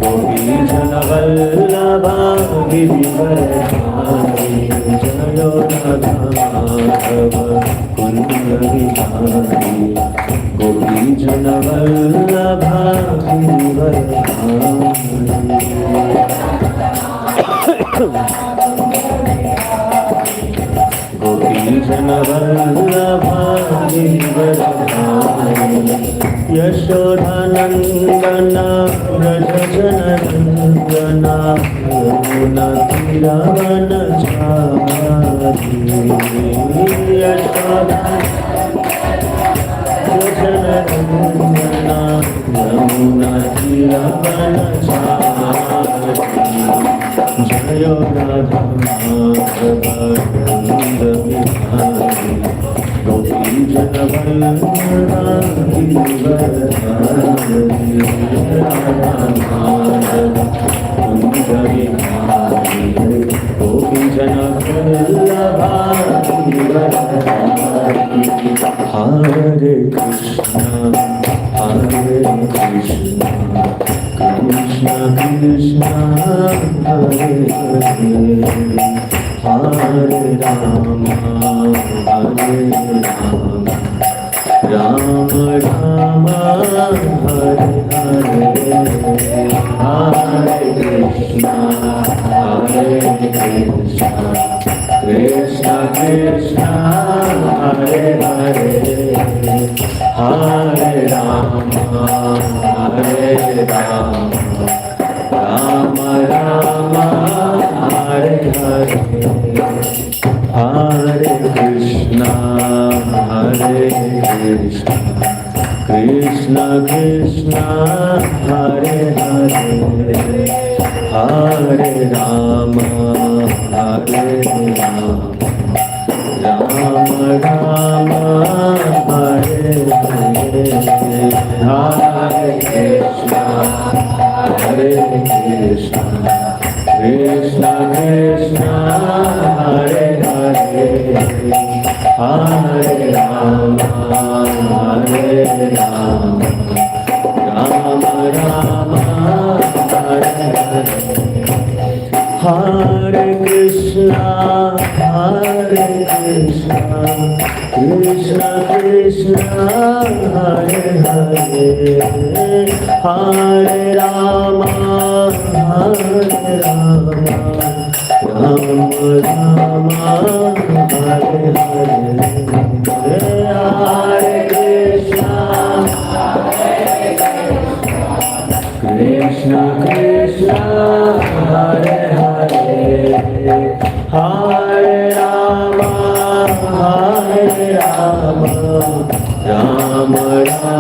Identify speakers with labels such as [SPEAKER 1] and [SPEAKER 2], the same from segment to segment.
[SPEAKER 1] गोपीजनवल्लभा गिरिवरधारी जय राधा माधव कुंज विहारी गोपीजनवल्लभा गोपीजनवल्लभा गिरिवरधारी यशोदानंदन व्रज जननंदन यमुनातीरवनचारी यशोदानंदन यमुनातीरवनचारी जय राधा माधव कुंज विहारी गोपीजनवल्लभा गिरिवरधारी राधा माधव कुंज विहारी गोपीजनवल्लभा गिरिवरधारी हरे कृष्णा कृष्ण कृष्ण हरे हरे हरे राम राम राम हरे हरे हरे कृष्ण कृष्ण कृष्ण हरे हरे हरे राम राम राम हरे हरे हरे कृष्ण कृष्ण कृष्ण हरे हरे हरे राम राम राम हरे हरे हरे कृष्ण कृष्ण कृष्ण हरे हरे हरे राम राम राम हरे हरे हरे कृष्ण कृष्ण कृष्ण हरे हरे हरे राम राम राम हरे हरे हरे कृष्ण कृष्ण कृष्ण हरे हरे हरे राम राम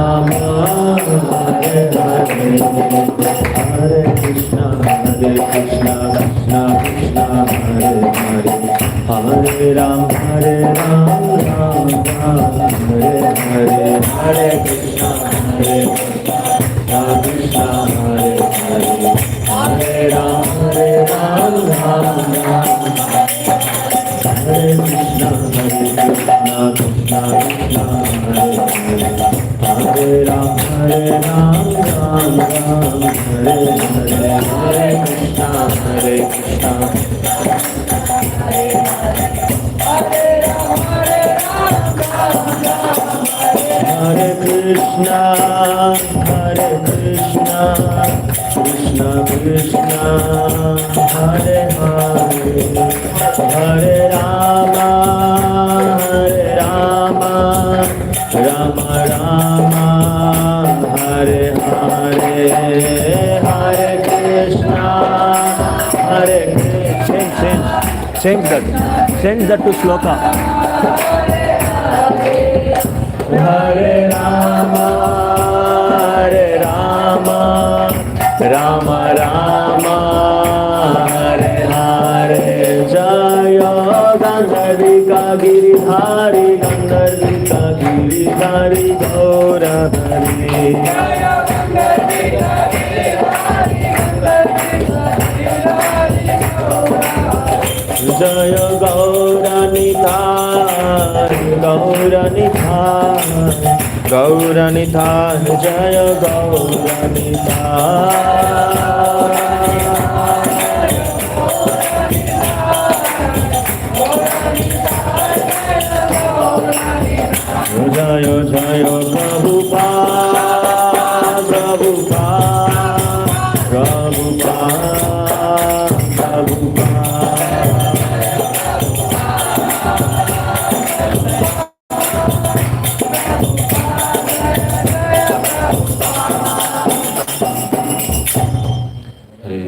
[SPEAKER 1] राम हरे हरे हरे कृष्ण कृष्ण कृष्ण हरे हरे हरे राम राम हरे हरे हरे कृष्ण कृष्ण हरे हरे हरे राम राम हरे कृष्ण कृष्ण कृष्ण हरे हरे हरे राम राम हरे हरे हरे कृष्ण हरे Krishna Krishna Krishna Hare Hare Hare Ram Ram Ram Hare Hare Hare Krishna sing that to shloka. Hare Rama Rama Rama Hare Hare Jaya Gandharvika Giridhari Gandharvika Giridhari Gaura Hari Jaya Gandharvika Giridhari Gandharvika Giridhari Gaura Jaya Gauranithai Gauranithai Jaya Gauranithai Hare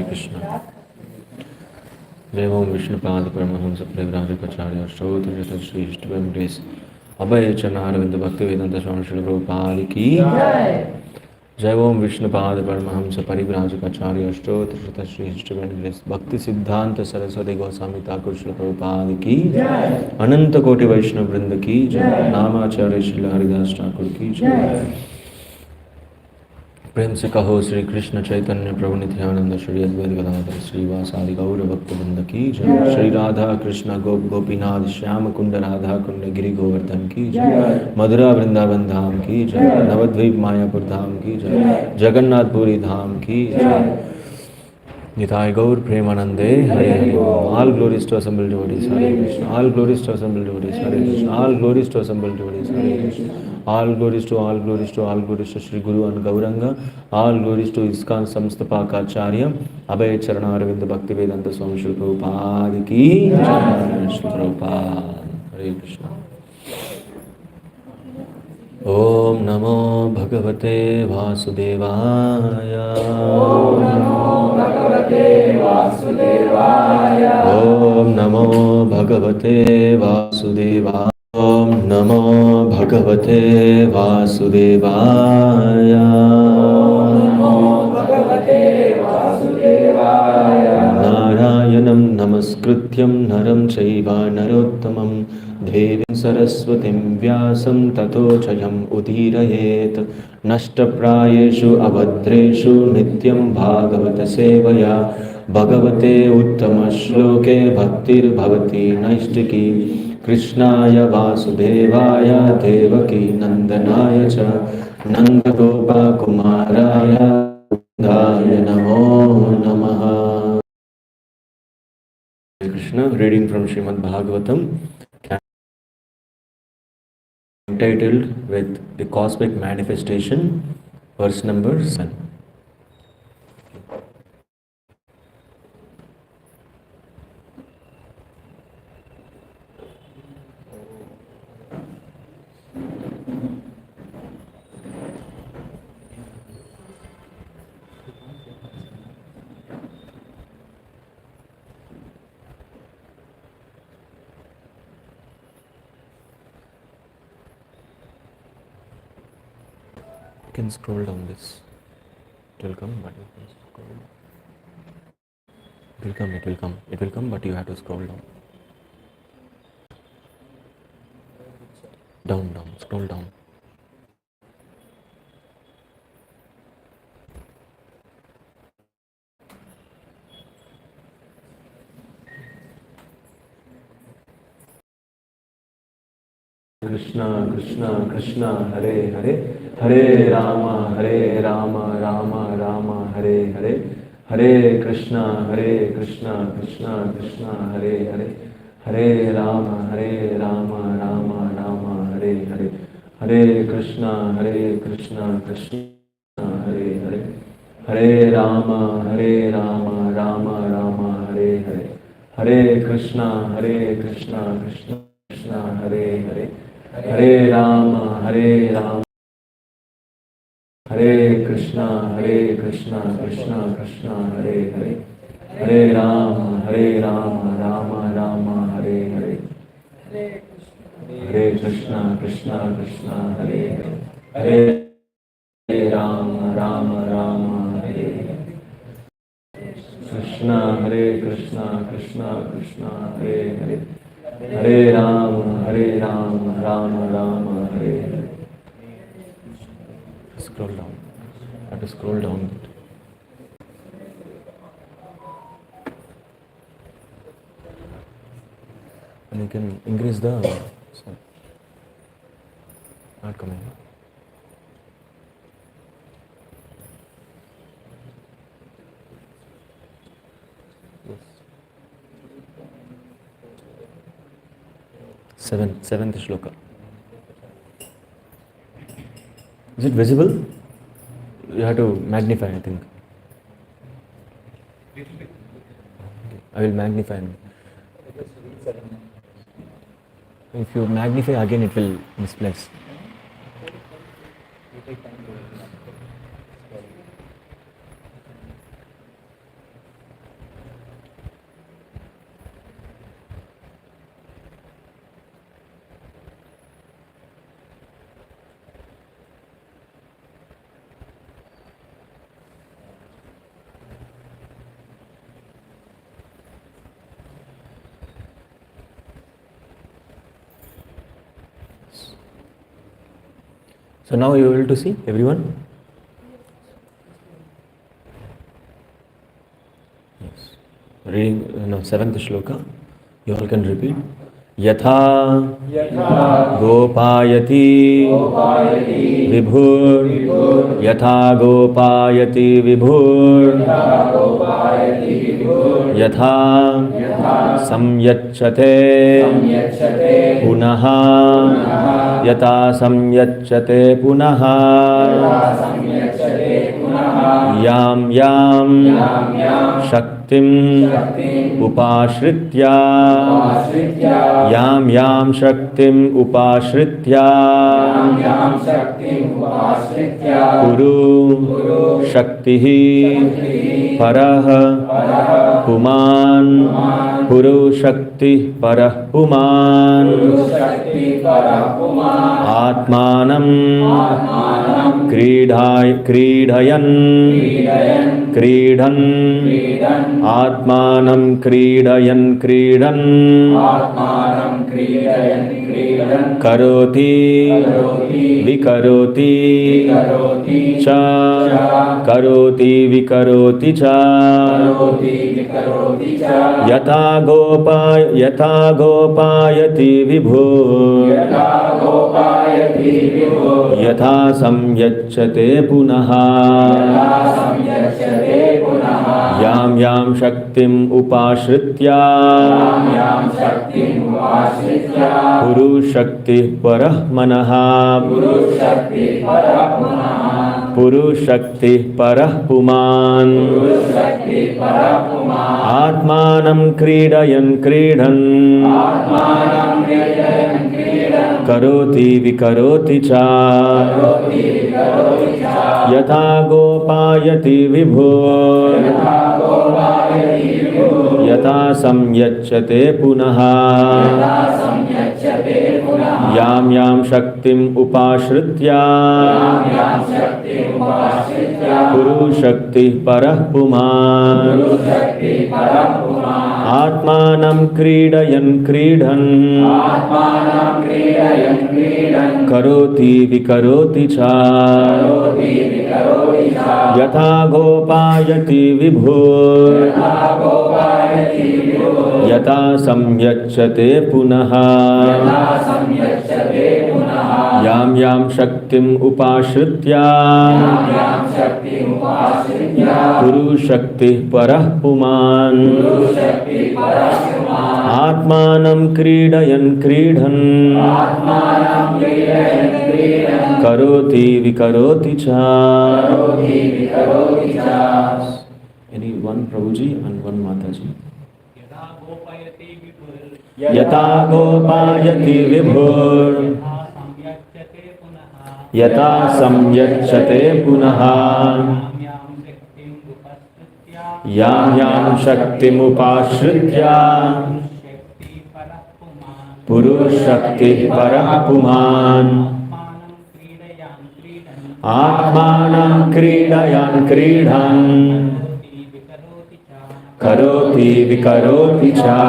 [SPEAKER 1] Krishna. Jai Om Vishnupada Paramahamsa Prabhupada Shrotra Shri Ishtavam Grace Abhay Charnaravinda Bhaktivedanta Swami Srila Prabhupada Ki Jai Om Vishnupada Paramahamsa Parivrajacharya Shrotra Shri Ishtavam Grace Bhakti Siddhanta Saraswati Goswami Thakur Srila Prabhupada Ki Ananta Koti Vaishnava Vrinda Ki Jai Namacharya Srila Haridas Thakur Ki Jai प्रेम से कहो श्री कृष्ण चैतन्य प्रभु नित्यानंद श्री अद्वैत गदाधर श्रीवासादि गौर भक्त वृंद की जय श्री राधा कृष्ण गोप गोपीनाथ श्याम कुंड राधा कुंड गिरि गोवर्धन की जय मधुरा वृंदावन धाम की जय नवद्वीप मायापुर धाम की जय जगन्नाथपुरी धाम की जय Nitai Gaur Premanande Hare Hare. All glories to assembled devotees Hare Krishna. All glories to assembled devotees Hare Krishna. All glories to assembled devotees Hare Krishna. All glories to all glories to all glories to Shri Guru and Gauranga. All glories to ISKCON Samstapakacharya Abhay Charnaravinda Bhaktivedanta Swami Shri Prabhupada Ki Jai. Shri Prabhupada Hare Krishna. Om Namo Bhagavate Vasudevaya. Om Namo Bhagavate Vasudevaya. Om Namo Bhagavate Vasudevaya. Om Namo Bhagavate Vasudevaya. Om Namo Bhagavate Vasudevaya. Narayanam Namaskrityam Naram Chaiva Narottamam Devim Saraswatim Vyasam Tato Chayam Udirayet Nashtaprayeshu Abhadreshu Nityam Bhagavata Sevaya Bhagavate Uttama Shloke Bhaktir Bhavati Naishtiki Krishnaya Vasudevaya Devaki Nandanaya Cha Nandagopa Kumaraya Daya Namo Namaha. Krishna, reading from Srimad Bhagavatam, entitled with the cosmic manifestation, verse number 7. You can scroll down this. It will come, but you can scroll down. It will come, it will come. It will come, but you have to scroll down. Down, down, scroll down. Krishna, Krishna, Krishna, Hare Hare, Hare Rama, Rama, Rama, Hare Hare, Hare Krishna, Krishna, Krishna, Hare Hare, Hare Rama, Rama, Rama, Hare Hare, Hare Krishna, Krishna, Hare Hare, Hare Rama, Rama, Rama, Hare Hare, Hare Krishna, Krishna, Hare Hare, Hare Rama, Hare Krishna, Krishna, Hare Hare, Hare Rama, Rama, Hare Hare, Hare Krishna, Krishna, Hare Hare, Hare Rama, Rama, Hare Hare, Krishna, Krishna, Hare Hare, Hare Rama, Rama, Hare Hare. Scroll down. I have to scroll down. And you can increase the sound. Not coming. Yes. Seventh shloka. Is it visible? You have to magnify, I think. I will magnify. If you magnify again, it will misplace. So now you are able to see everyone? Yes. Reading 7th shloka. You all can repeat. Yatha gopayati vibhur yatha gopayati vibhur yatha samyacchate punaha yata samyacchate punaha yam shaktim upashritya yam shaktim upashritya Guru shaktihi parah puman Guru shakti parah puman atmanam kridhayan atmanam kridayan karoti vikaroti cha karoti vikaroti cha yata gopayati vibhu yatha samyacchate punaha yam shaktim upashritya Guru shakti parah manaha Guru shakti parah puman atmanam kridayan karoti vikaroti cha yatha gopayati vibhu yatha samyacchate punaha yam shaktim upashritya Guru shakti parah puman atmanam kridayan karoti vikaroti cha yatha gopayati vibhu yatha samyacchate punaha yam shaktim upashritya Guru shakti parah puman atmanam kridayan karoti vikaroti cha. Any one prabhuji and one mataji. Yata gopayati vibhur yata samyacchate punaha yam shaktim upashritya Purush shakti parah puman atmanam kridayan karoti vikaroti cha.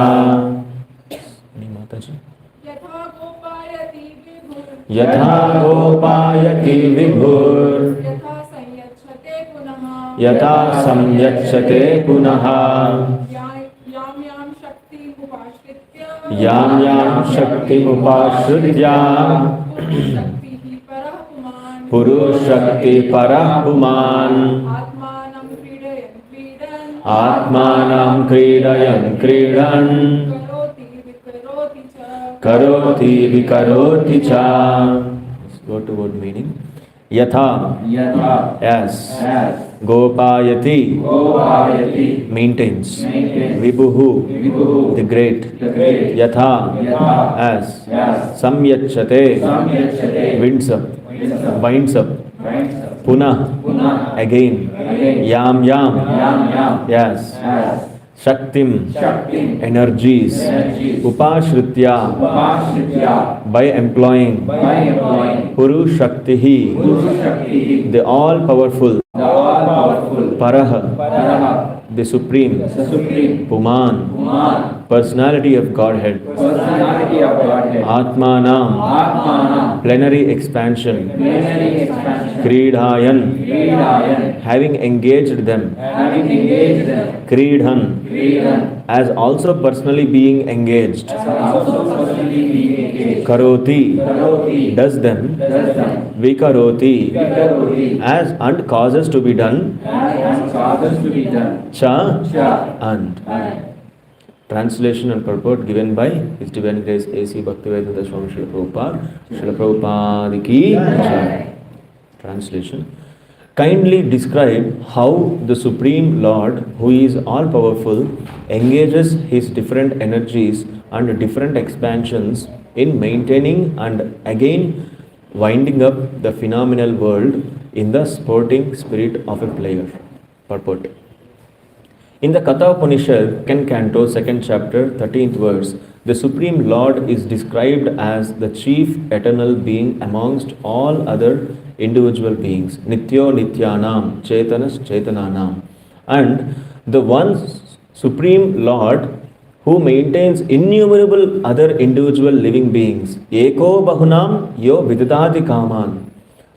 [SPEAKER 1] Yatha gopayati vibhur yatha samyacchate punaha yam shakti upashritya Purush shakti parah puman atmanam kridayan karoti vikaroti cha. Let's go to word meaning. Yatha, as Gopayati, maintains. Vibhuhu, the great. Yatha, as. Samyachate, winds up. Punah, again. Yam, yes. Shaktim, energies. Upashritya, by employing. Puru Shaktihi, the all-powerful. Paraha, the supreme. Puman, personality of Godhead. Atmanam, plenary expansion. Kridhayan, having engaged them. Kridhan, as also personally being engaged. Karoti, does them. Vikaroti, as and causes to be done. Cha, and. Translation and purport given by His Divine Grace A.C. Bhaktivedanta Swami Srila Prabhupada. Srila Prabhupada ki jai. Translation. Kindly describe how the Supreme Lord, who is all-powerful, engages His different energies and different expansions in maintaining and again winding up the phenomenal world in the sporting spirit of a player. Purport. In the Katha Upanishad, 2nd Canto, 2nd chapter, 13th verse, the Supreme Lord is described as the chief eternal being amongst all other individual beings. Nityo Nityanam, Chetanas Chetananam. And the one Supreme Lord who maintains innumerable other individual living beings. Eko Bahunam Yo Vidadati Kaman.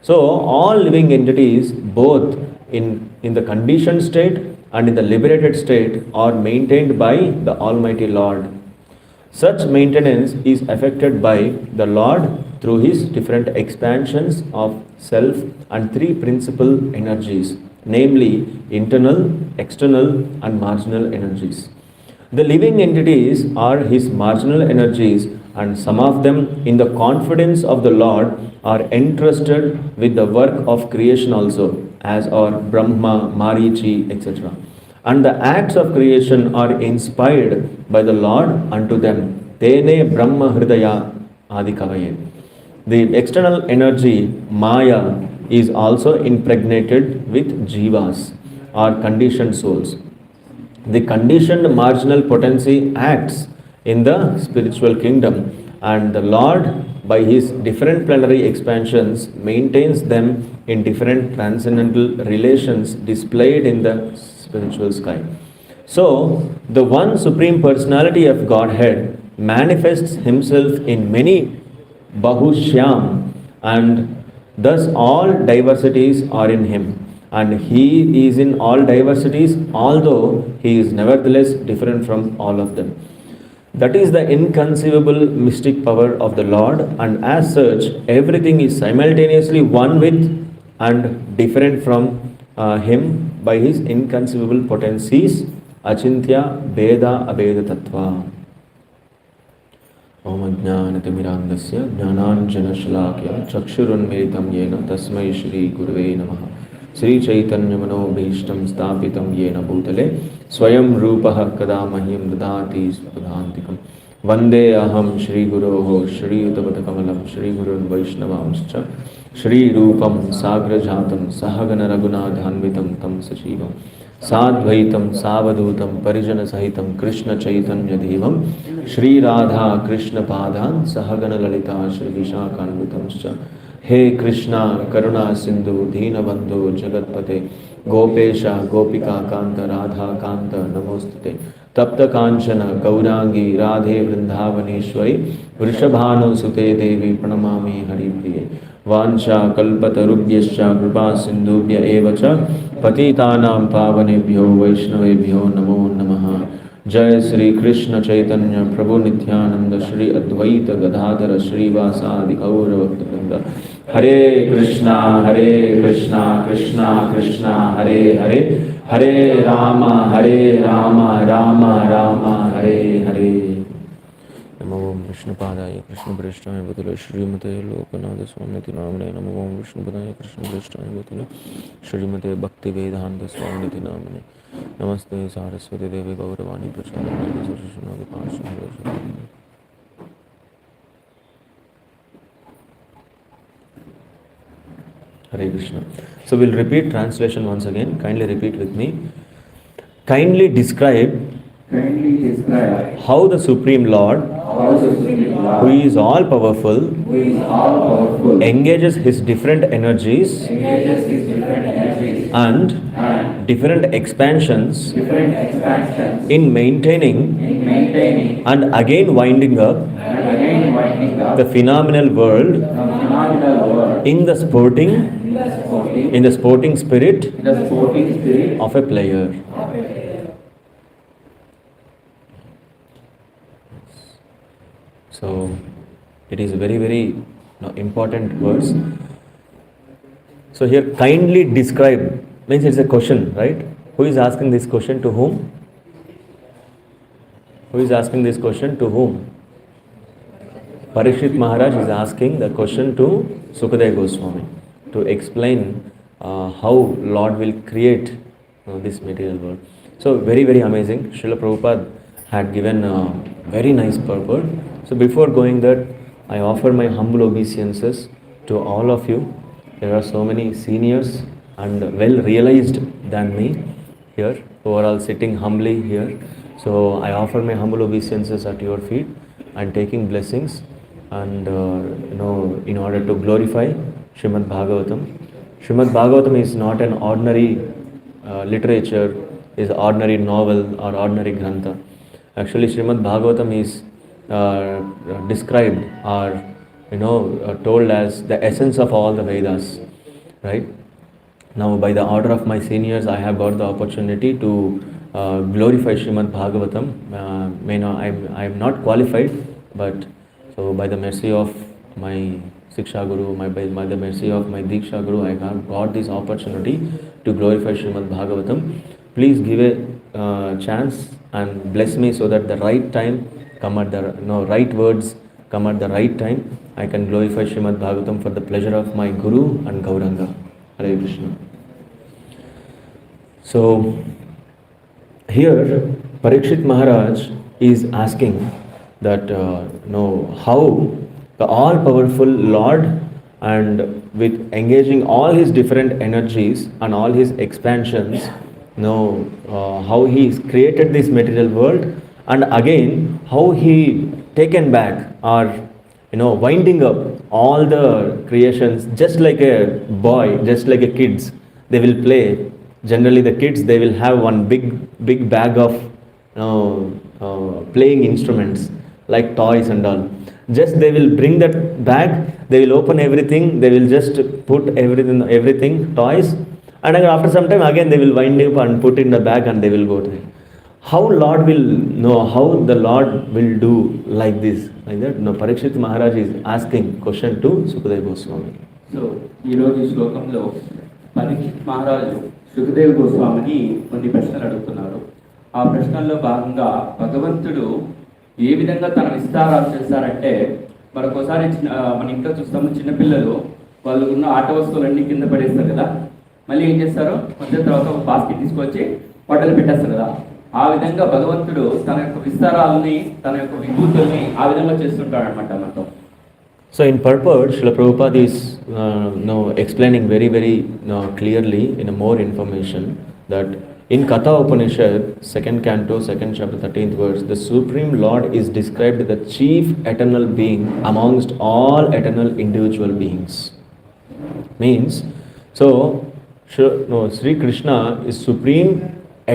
[SPEAKER 1] So all living entities, both in the conditioned state and in the liberated state, are maintained by the Almighty Lord. Such maintenance is effected by the Lord through His different expansions of self and three principal energies, namely internal, external and marginal energies. The living entities are His marginal energies, and some of them, in the confidence of the Lord, are entrusted with the work of creation also, as are Brahma, Marichi, etc. And the acts of creation are inspired by the Lord unto them. Tene Brahma Hridaya Adikavaye. The external energy, Maya, is also impregnated with Jivas, or conditioned souls. The conditioned marginal potency acts in the spiritual kingdom, and the Lord, by His different plenary expansions, maintains them in different transcendental relations displayed in the spiritual sky. So, the one Supreme Personality of Godhead manifests Himself in many Bahushyam, and thus all diversities are in Him. And He is in all diversities, although He is nevertheless different from all of them. That is the inconceivable mystic power of the Lord, and as such, everything is simultaneously one with and different from Him by His inconceivable potencies. Achintya Veda Abeda Tattva. Om Ajnanatimirandasya Jnananjana Shalakya Chakshurunmeritam Yena Tasmai Shri Gurave Namaha. Sri Chaitanya Manobhishtam Stapitam Yena Bhutale Swayam Rupaha Kada Mahim Dadati Spadhantikam. Vande Aham Shri Guroho Shri Uttapatakamalam Shri Gurun Vaishnavamscha Shri Rupam Sagra Jatam Sahagana Raghunathanvitam Tam Sachivam Sadvaitam Savadutam Parijana Sahitam Krishna Chaitanya Devam Shri Radha Krishna Padan Sahagana Lalita Shri Vishakhanvitamscha. He Krishna Karuna Sindhu Deenabandhu Jagatpate Gopesha Gopika Kanta Radha Kanta Namostate Tapta Kanchana Gaurangi Radhe Vrindavaneshwari Vrishabhanu Sute Devi Pranamami Haripriye Vancha Kalpatarubhyascha Kripa Sindhubhya Evacha Patitanam Pavanebhyo Vaishnavebhyo Namo Namaha. Jai Sri Krishna Chaitanya Prabhu Nityananda Shri Advaita Gadadhara Shri Vasadi Gaura Bhaktivinoda. Hare Krishna Krishna Krishna Hare Hare Hare Rama Rama Rama Hare Hare. Namo Krishnapadaya Krishnaprishtaya Bhutale Srimate Lokanatha Swamiti Namane Namo Om Vishnupadaya Krishnaprishtaya Bhutale Srimate Bhaktivedanta Swamiti Namane Namaste Saraswati Devi Gauravani Pracharani Saraswati Parshana. Hare Krishna. So we'll repeat translation once again. Kindly repeat with me. Kindly describe how the Supreme Lord, who is all powerful, engages his different energies and different expansions in maintaining and again winding up the phenomenal world in the sporting spirit of a player. So it is very, very important words. So here, kindly describe means it's a question, right? Who is asking this question to whom? Who is asking this question to whom? Parikshit Maharaj is asking the question to Sukadeva Goswami to explain how Lord will create this material world. So very, very amazing. Srila Prabhupada had given a very nice purport. So before going that, I offer my humble obeisances to all of you. There are so many seniors and well realized than me here, who are all sitting humbly here. So I offer my humble obeisances at your feet and taking blessings and in order to glorify Srimad Bhagavatam. Srimad Bhagavatam is not an ordinary literature, is ordinary novel or ordinary grantha. Actually, Srimad Bhagavatam is described or told as the essence of all the Vedas, right? Now, by the order of my seniors, I have got the opportunity to glorify Srimad Bhagavatam. I am not qualified, but so by the mercy of my Siksha Guru, by the mercy of my Diksha Guru, I have got this opportunity to glorify Srimad Bhagavatam. Please give a chance and bless me so that the right time come at the right words come at the right time. I can glorify Srimad Bhagavatam for the pleasure of my Guru and Gauranga. Hare Krishna. So here Parikshit Maharaj is asking that how the all-powerful Lord, and with engaging all his different energies and all his expansions, how he created this material world, and again how he taken back or winding up all the creations, just like a boy, just like a kids, they will play. Generally the kids, they will have one big bag of playing instruments like toys and all. Just they will bring that bag, they will open everything, they will just put everything toys, and after some time again they will wind up and put in the bag and they will go to it. How Lord will how the Lord will do like this, like that? No, Parikshit Maharaj is asking question to Sukadeva Goswami.
[SPEAKER 2] So ఈ రోజు శ్లోకంలో పరీక్షిత్ మహారాజు సుఖదేవ్ గోస్వామిని కొన్ని ప్రశ్నలు అడుగుతున్నారు. ఆ ప్రశ్నల్లో భాగంగా భగవంతుడు ఏ విధంగా తన విస్తారాలు చేస్తారంటే, మరొకసారి మన ఇంట్లో చూస్తాము, చిన్నపిల్లలు వాళ్ళు ఉన్న ఆట వస్తువులన్నీ కింద పడేస్తారు కదా, మళ్ళీ ఏం చేస్తారు, కొంచెం తర్వాత ఒక బాస్కెట్ తీసుకొచ్చి వాటిలో పెట్టేస్తారు కదా. ఆ విధంగా భగవంతుడు తన యొక్క విస్తారాలని, తన యొక్క విభూతుల్ని ఆ విధంగా చేస్తుంటాడు అనమాట మనతో.
[SPEAKER 1] So in purport, Srila Prabhupada is explaining very, very clearly in a more information that in Katha Upanishad, 2nd canto, 2nd chapter, 13th verse, the Supreme Lord is described as the chief eternal being amongst all eternal individual beings. Means, so Sri Krishna is supreme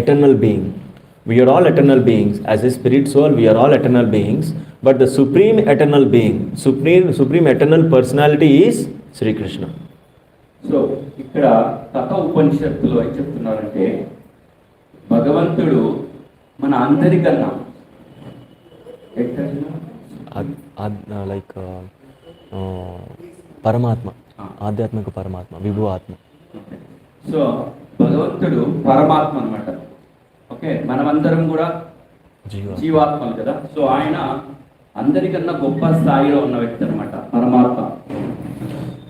[SPEAKER 1] eternal being. We are all eternal beings. As a spirit soul, we are all eternal beings. But the supreme eternal being, supreme eternal personality is Sri Krishna.
[SPEAKER 2] So, ఇక్కడ తథ ఉపనిషత్తులో ఏం చెప్తున్నారంటే, భగవంతుడు మన అందరికన్నా
[SPEAKER 1] like పరమాత్మ, ఆధ్యాత్మిక పరమాత్మ, విభు ఆత్మ.
[SPEAKER 2] సో భగవంతుడు పరమాత్మ అన్నమాట. ఓకే, మనమందరం కూడా జీవాత్మలు కదా. సో ఆయన అందరికన్నా గొప్ప స్థాయిలో ఉన్న వ్యక్తి అనమాట పరమాత్మ.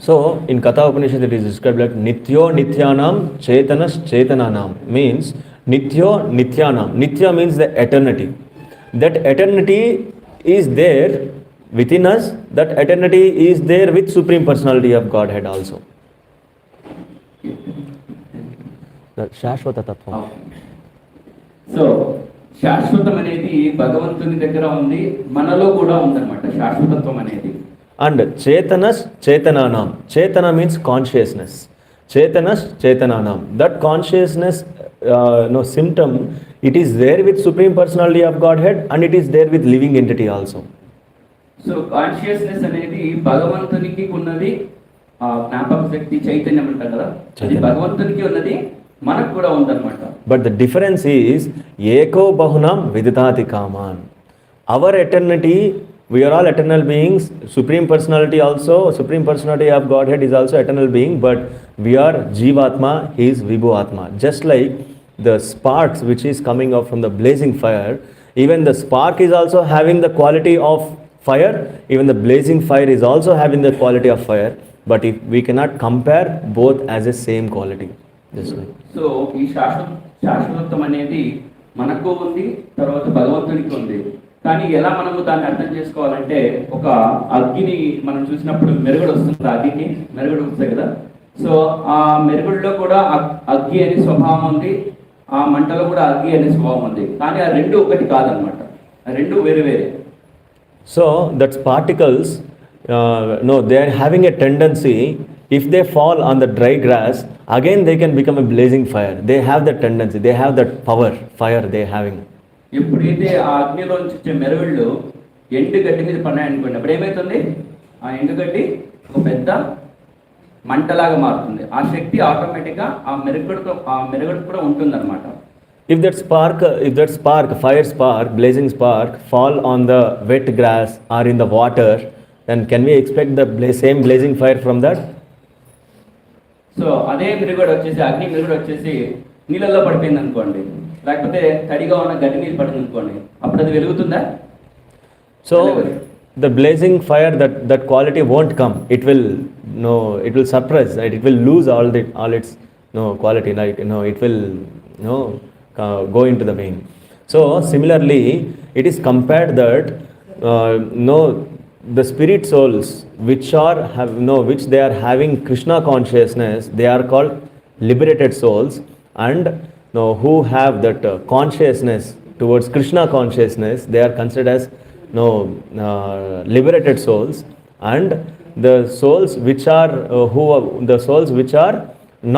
[SPEAKER 1] So in Katha Upanishad it is described like Nityo Nityanam Chetanas Chetananam, means Nityo Nityanam. Nitya means the eternity. That eternity is there within us, that eternity is there with Supreme Personality of Godhead also. The Shashvata Tattva.
[SPEAKER 2] So శాశ్వతం అనేది భగవంతుని దగ్గర ఉంది, మనలో కూడా ఉందన్నమాట శాశ్వతత్వం అనేది.
[SPEAKER 1] And Chetanas Chetananam. Chetana means consciousness. Chetanas Chetananam. That consciousness symptom, it is there with Supreme Personality of Godhead and it is there with living entity also.
[SPEAKER 2] So consciousness అనేది భగవంతునికి ఉన్నది, జ్ఞాపక శక్తి చైతన్యం అంటారు కదా, అది భగవంతునికి ఉన్నది, మనకు కూడా ఉందన్నమాట.
[SPEAKER 1] But the difference is Eko Bahunam Viditati Kaman. Our eternity, we are all eternal beings. Supreme Personality also, Supreme Personality of Godhead is also eternal being, but we are Jivatma, he is Vibhu Atma. Just like the sparks which is coming out from the blazing fire, even the spark is also having the quality of fire, even the blazing fire is also having the quality of fire, but if we cannot compare both as a same quality. Just like.
[SPEAKER 2] So ఈ శాశ్వతత్వం అనేది మనకు ఉంది, తర్వాత భగవంతునికి ఉంది. కానీ ఎలా మనము దాన్ని అర్థం చేసుకోవాలంటే, ఒక అగ్గిని మనం చూసినప్పుడు మెరుగుడు వస్తుంది, అగ్గికి మెరుగుడు వస్తుంది కదా. సో ఆ మెరుగుడులో కూడా అగ్గి అనే స్వభావం ఉంది, ఆ మంటలో కూడా అగ్గి అనే స్వభావం ఉంది, కానీ ఆ రెండు ఒకటి కాదనమాట, ఆ రెండు వేరు వేరే.
[SPEAKER 1] So that's particles, they are having a tendency, if they fall on the dry grass, again they can become a blazing fire. They have that tendency, they have that power, fire they are having.
[SPEAKER 2] ఎప్పుడైతే ఆ అగ్నిలోంచి వచ్చే మెరుగుళ్ళు ఎండుగడ్డి మీద పన్నాయనుకోండి, అప్పుడు ఏమవుతుంది, ఆ ఎండుగడ్డి ఒక పెద్ద మంటలాగా మారుతుంది. ఆ శక్తి ఆటోమేటిక్గా ఆ మెరుగుడు కూడా ఉంటుందన్నమాట.
[SPEAKER 1] If that spark, fire spark, blazing spark fall on the wet grass or in the water, then can we expect the same blazing fire from that?
[SPEAKER 2] So అదే మెరుగుడు వచ్చేసి, అగ్ని మెరుగుడు వచ్చేసి నీళ్ళల్లో పడిపోయింది అనుకోండి, లేకపోతే తడిగా ఉన్న గడ్డి మీద పడింది అనుకోండి, అప్పుడు అది వెలుగుతుందా?
[SPEAKER 1] So the blazing fire, that quality won't come. It will suppress, right? It will lose all its quality, right? It will go into the vein. So similarly, it is compared that the spirit souls which they are having Krishna consciousness, they are called liberated souls, and who have that consciousness towards Krishna consciousness, they are considered as liberated souls. And the souls which are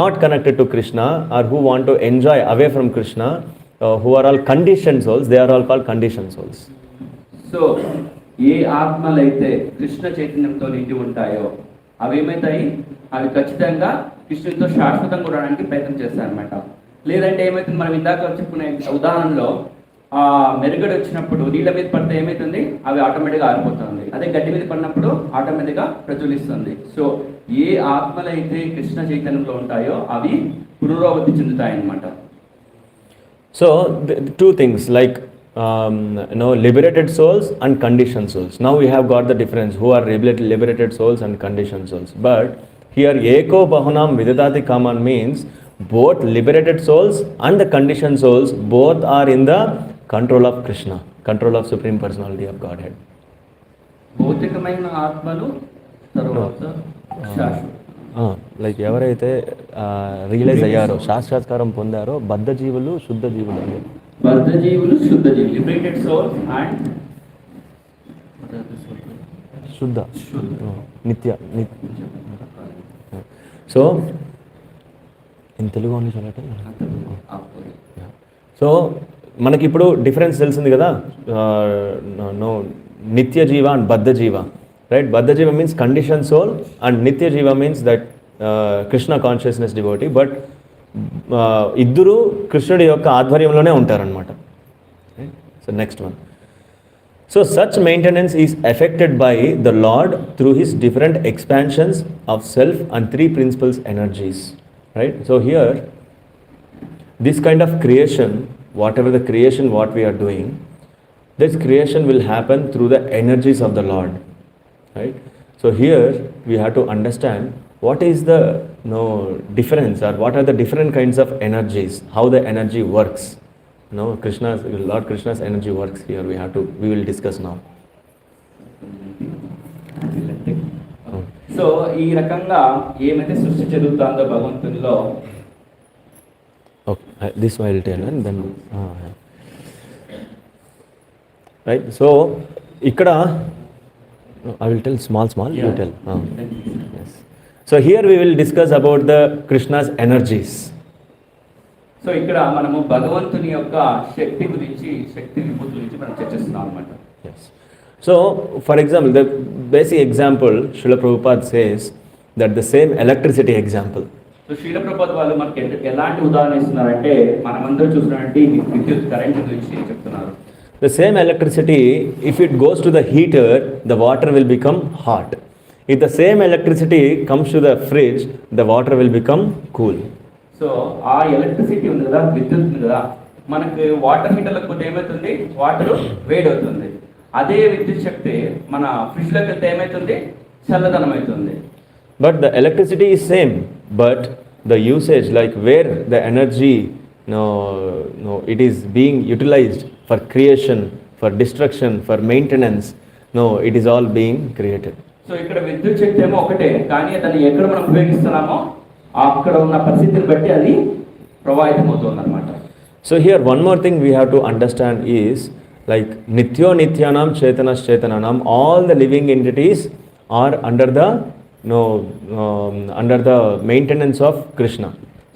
[SPEAKER 1] not connected to Krishna or who want to enjoy away from Krishna, who are all conditioned souls, they are all called conditioned souls.
[SPEAKER 2] So ఏ ఆత్మలైతే కృష్ణ చైతన్యంతో నిండి ఉంటాయో అవి ఏమవుతాయి, అవి ఖచ్చితంగా కృష్ణుడితో శాశ్వతంగా ఉండడానికి ప్రయత్నం చేస్తాయి అన్నమాట. లేదంటే ఏమవుతుంది, మనం ఇందాక చెప్పుకునే ఉదాహరణలో ఆ మెరుగుడు వచ్చినప్పుడు నీళ్ళ మీద పడితే ఏమవుతుంది, అవి ఆటోమేటిక్గా ఆరిపోతుంది. అదే గడ్డి మీద పడినప్పుడు ఆటోమేటిక్గా ప్రజ్వలిస్తుంది. సో ఏ ఆత్మలైతే కృష్ణ చైతన్యంలో ఉంటాయో అవి పునరావృత్తి చెందుతాయి అన్నమాట.
[SPEAKER 1] So the two things like liberated souls and conditioned souls. Now we have got the difference, who are liberated souls and conditioned souls. But here Eko Bahunam Viditati Kaman means both liberated souls and the conditioned souls, both are in the control of Krishna, control of Supreme Personality of Godhead.
[SPEAKER 2] భౌతికమైన ఆత్మలు తర్వాత
[SPEAKER 1] like ఎవరైతే realise అయ్యారో, శాస్త్రాత్కారం పొందారో, బద్ధ జీవులు, శుద్ధ జీవులు,
[SPEAKER 2] లిబరేటెడ్ సోల్స్ అండ్
[SPEAKER 1] శుద్ధ నిత్య. సో ఇన్ తెలుగు ఓన్లీ చూడండి. సో మనకి ఇప్పుడు డిఫరెన్స్ తెలిసింది కదా, నిత్య జీవ అండ్ బద్ధ జీవ, రైట్? బద్ధ జీవ మీన్స్ కండిషన్ సోల్ అండ్ నిత్య జీవ means that Krishna consciousness devotee. But ఇద్దరు కృష్ణుడి యొక్క ఆధ్వర్యంలోనే ఉంటారనమాట. So next one. So such maintenance is effected by the lord through his different expansions of self and 3 principles energies, right? So here this kind of creation, whatever the creation what we are doing, this creation will happen through the energies of the Lord, right? So here we have to understand what is the difference, or what are the different kinds of energies, how the energy works. Lord Krishna's energy works here. We will discuss now.
[SPEAKER 2] So ఈ రకంగా ఏమైతే సృష్టి జరుగుతుందో భగవంతునిలో,
[SPEAKER 1] this I will tell and then right. So ikkada I will tell small you tell. Yes. So here we will discuss about the Krishna's energies.
[SPEAKER 2] So ఇక్కడ మనము భగవంతుని యొక్క శక్తి గురించి, శక్తి విభూతి గురించి మనం చర్చిస్తున్నాం అన్నమాట.
[SPEAKER 1] Yes. So for example, the basic example Srila Prabhupada says that the same electricity example.
[SPEAKER 2] So Srila Prabhupada వాళ్ళు మనకి ఎలాంటి ఉదాహరణ ఇస్తున్నారంటే, మనమందరూ చూసినటువంటి విద్యుత్ కరెంట్ గురించి చెప్తున్నారు.
[SPEAKER 1] The same electricity, if it goes to the heater, the water will become hot. If the same electricity comes to the fridge, the water will become cool.
[SPEAKER 2] So ఆ ఎలక్ట్రిసిటీ ఉంది కదా, విద్యుత్ ఉంది కదా, మనకి వాటర్ హీటర్లకు పోతే ఏమవుతుంది, వాటర్ వేడవుతుంది. అదే విద్యుత్ శక్తి మన ఫ్రిడ్జ్లోకి వెళ్తే ఏమవుతుంది, చల్లదనం అవుతుంది.
[SPEAKER 1] But the electricity is same, but the usage, like where the energy, it is being utilized for creation, for destruction, for maintenance, it is all being created.
[SPEAKER 2] So ఇక్కడ విద్యుత్ శక్తి ఏమో ఒకటే, కానీ దాన్ని ఎక్కడ మనం ఉపయోగిస్తున్నామో అక్కడ ఉన్న పరిస్థితిని బట్టి అది ప్రభావితం అవుతుంది అన్నమాట.
[SPEAKER 1] So here one more thing we have to understand is, like nityo nityanam chetanas chetananam, all the living entities are under the maintenance of Krishna.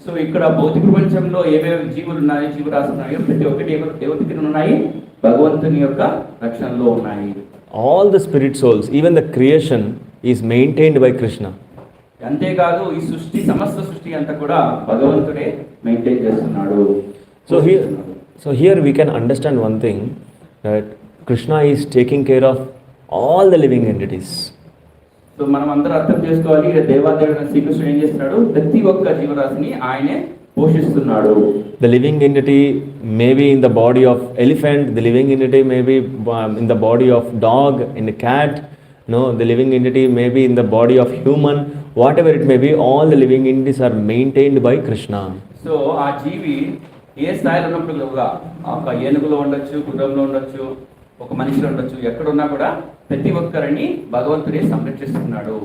[SPEAKER 2] So ఇక్కడ భౌతిక ప్రపంచంలో ఏవేవి జీవులు ఉన్నాయి, జీవరాశులు ఉన్నాయో ప్రతి ఒక్కటి ఎవరికి ఉన్నాయి, భగవంతుని యొక్క రక్షణలో ఉన్నాయి.
[SPEAKER 1] All the spirit souls, even the creation is maintained by Krishna.
[SPEAKER 2] అంతేకాదు ఈ సృష్టి, సమస్త సృష్టి అంతా కూడా భగవంతుడే మెయింటైన్ చేస్తున్నాడు.
[SPEAKER 1] So here we can understand one thing, that Krishna is taking care of all the living entities.
[SPEAKER 2] So మనం అందరూ అర్థం చేసుకోవాలి, దేవాదేవుడు శ్రీకృష్ణుడు ఏం చేస్తున్నాడు, ప్రతి ఒక్క జీవరాశిని ఆయనే పోషిస్తున్నాడు.
[SPEAKER 1] The living entity may be in the body of elephant, the living entity may be in the body of dog, in a cat, the living entity may be in the body of human, whatever it may be, all the living entities are maintained by Krishna.
[SPEAKER 2] So ఆ జీవి ఏ స్థాయిలో ఉన్నప్పుడు కూడా, ఒక ఏనుగులో ఉండొచ్చు, గుర్రంలో ఉండొచ్చు, ఒక మనిషిలో ఉండొచ్చు, ఎక్కడున్నా కూడా ప్రతి ఒక్కరిని భగవంతుడే సంరక్షిస్తున్నాడు.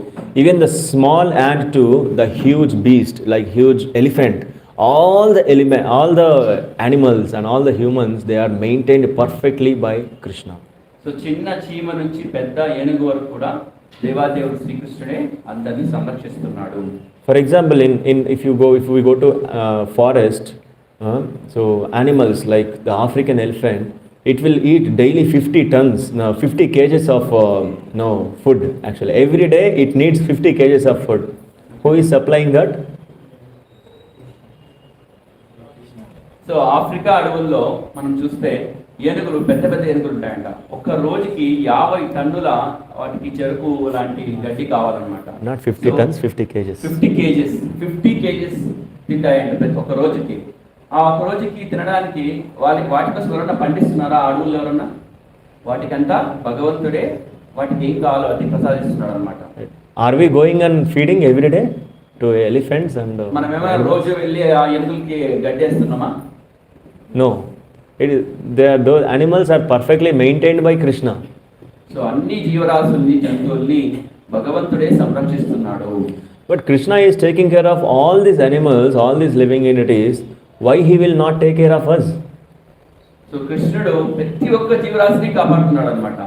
[SPEAKER 1] Even the small ant to the huge beast, like huge elephant, all the animals and all the humans, they are maintained perfectly by Krishna.
[SPEAKER 2] So చిన్న చీమ నుంచి పెద్ద ఏనుగు వరకు కూడా దేవాదేవుడు శ్రీకృష్ణుడే అందరినీ సంరక్షిస్తున్నాడు.
[SPEAKER 1] For example, if we go to forest, so animals like the African elephant, it will eat daily 50 kgs of food. Actually, every day it needs 50 kgs of food. Who is supplying that?
[SPEAKER 2] So Africa అడవుల్లో మనం చూస్తే ఏనుగులు, పెద్ద పెద్ద ఏనుగులు ఉంటాయంట. ఒక్క రోజుకి 50 టన్నుల వాటికి చెరుకు లాంటి గడ్డి కావాలన్నమాట.
[SPEAKER 1] Not 50 tons, 50 kgs.
[SPEAKER 2] 50 kgs తింటాయంట ప్రతి ఒక్క రోజుకి. ఆ ఒక్క రోజుకి తినడానికి వాటి కోసం ఎవరన్నా పండిస్తున్నారా, అడవుల్లో ఎవరన్నా? వాటికంతా భగవంతుడే వాటికి ఏం కావాలో అది ప్రసాదిస్తున్నాడు అనమాట.
[SPEAKER 1] Are we going and feeding every day to elephants and
[SPEAKER 2] మనం ఏమైనా రోజు వెళ్ళి ఆ ఏనుగులకి గడ్డి వేస్తున్నామా?
[SPEAKER 1] No. Those animals are perfectly maintained by Krishna.
[SPEAKER 2] So అన్ని జీవరాశుల్ని, జంతువుల్ని భగవంతుడే సంరక్షిస్తున్నాడు.
[SPEAKER 1] But Krishna is taking care of all these animals, all these living entities. Why he will not take care of us?
[SPEAKER 2] So కృష్ణుడు ప్రతి ఒక్క జీవరాశిని కాపాడుతున్నాడు అన్నమాట.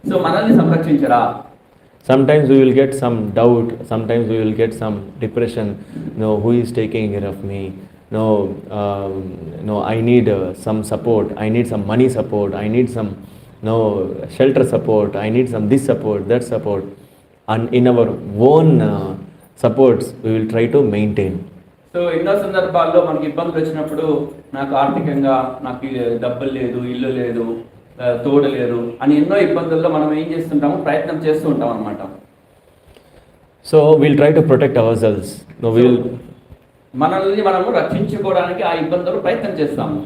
[SPEAKER 2] So మనల్ని సంరక్షించరా?
[SPEAKER 1] Sometimes we will get some doubt, sometimes we will get some depression. No, who is taking care of me? No, I need some support, I need some money support, I need some shelter support, I need some this support, that support. And in our own supports, we will try to maintain.
[SPEAKER 2] So ఎన్నో సందర్భాల్లో మనకి ఇబ్బందులు వచ్చినప్పుడు, నాకు ఆర్థికంగా నాకు డబ్బులు లేదు, ఇల్లు లేదు, తోడు లేదు అని ఎన్నో ఇబ్బందుల్లో మనం ఏం చేస్తుంటాము, ప్రయత్నం చేస్తూ ఉంటాం అన్నమాట.
[SPEAKER 1] So we'll try to protect ourselves. No, we will.
[SPEAKER 2] మనల్ని మనము రక్షించుకోవడానికి ఆ ఇబ్బందులు ప్రయత్నం చేస్తాము.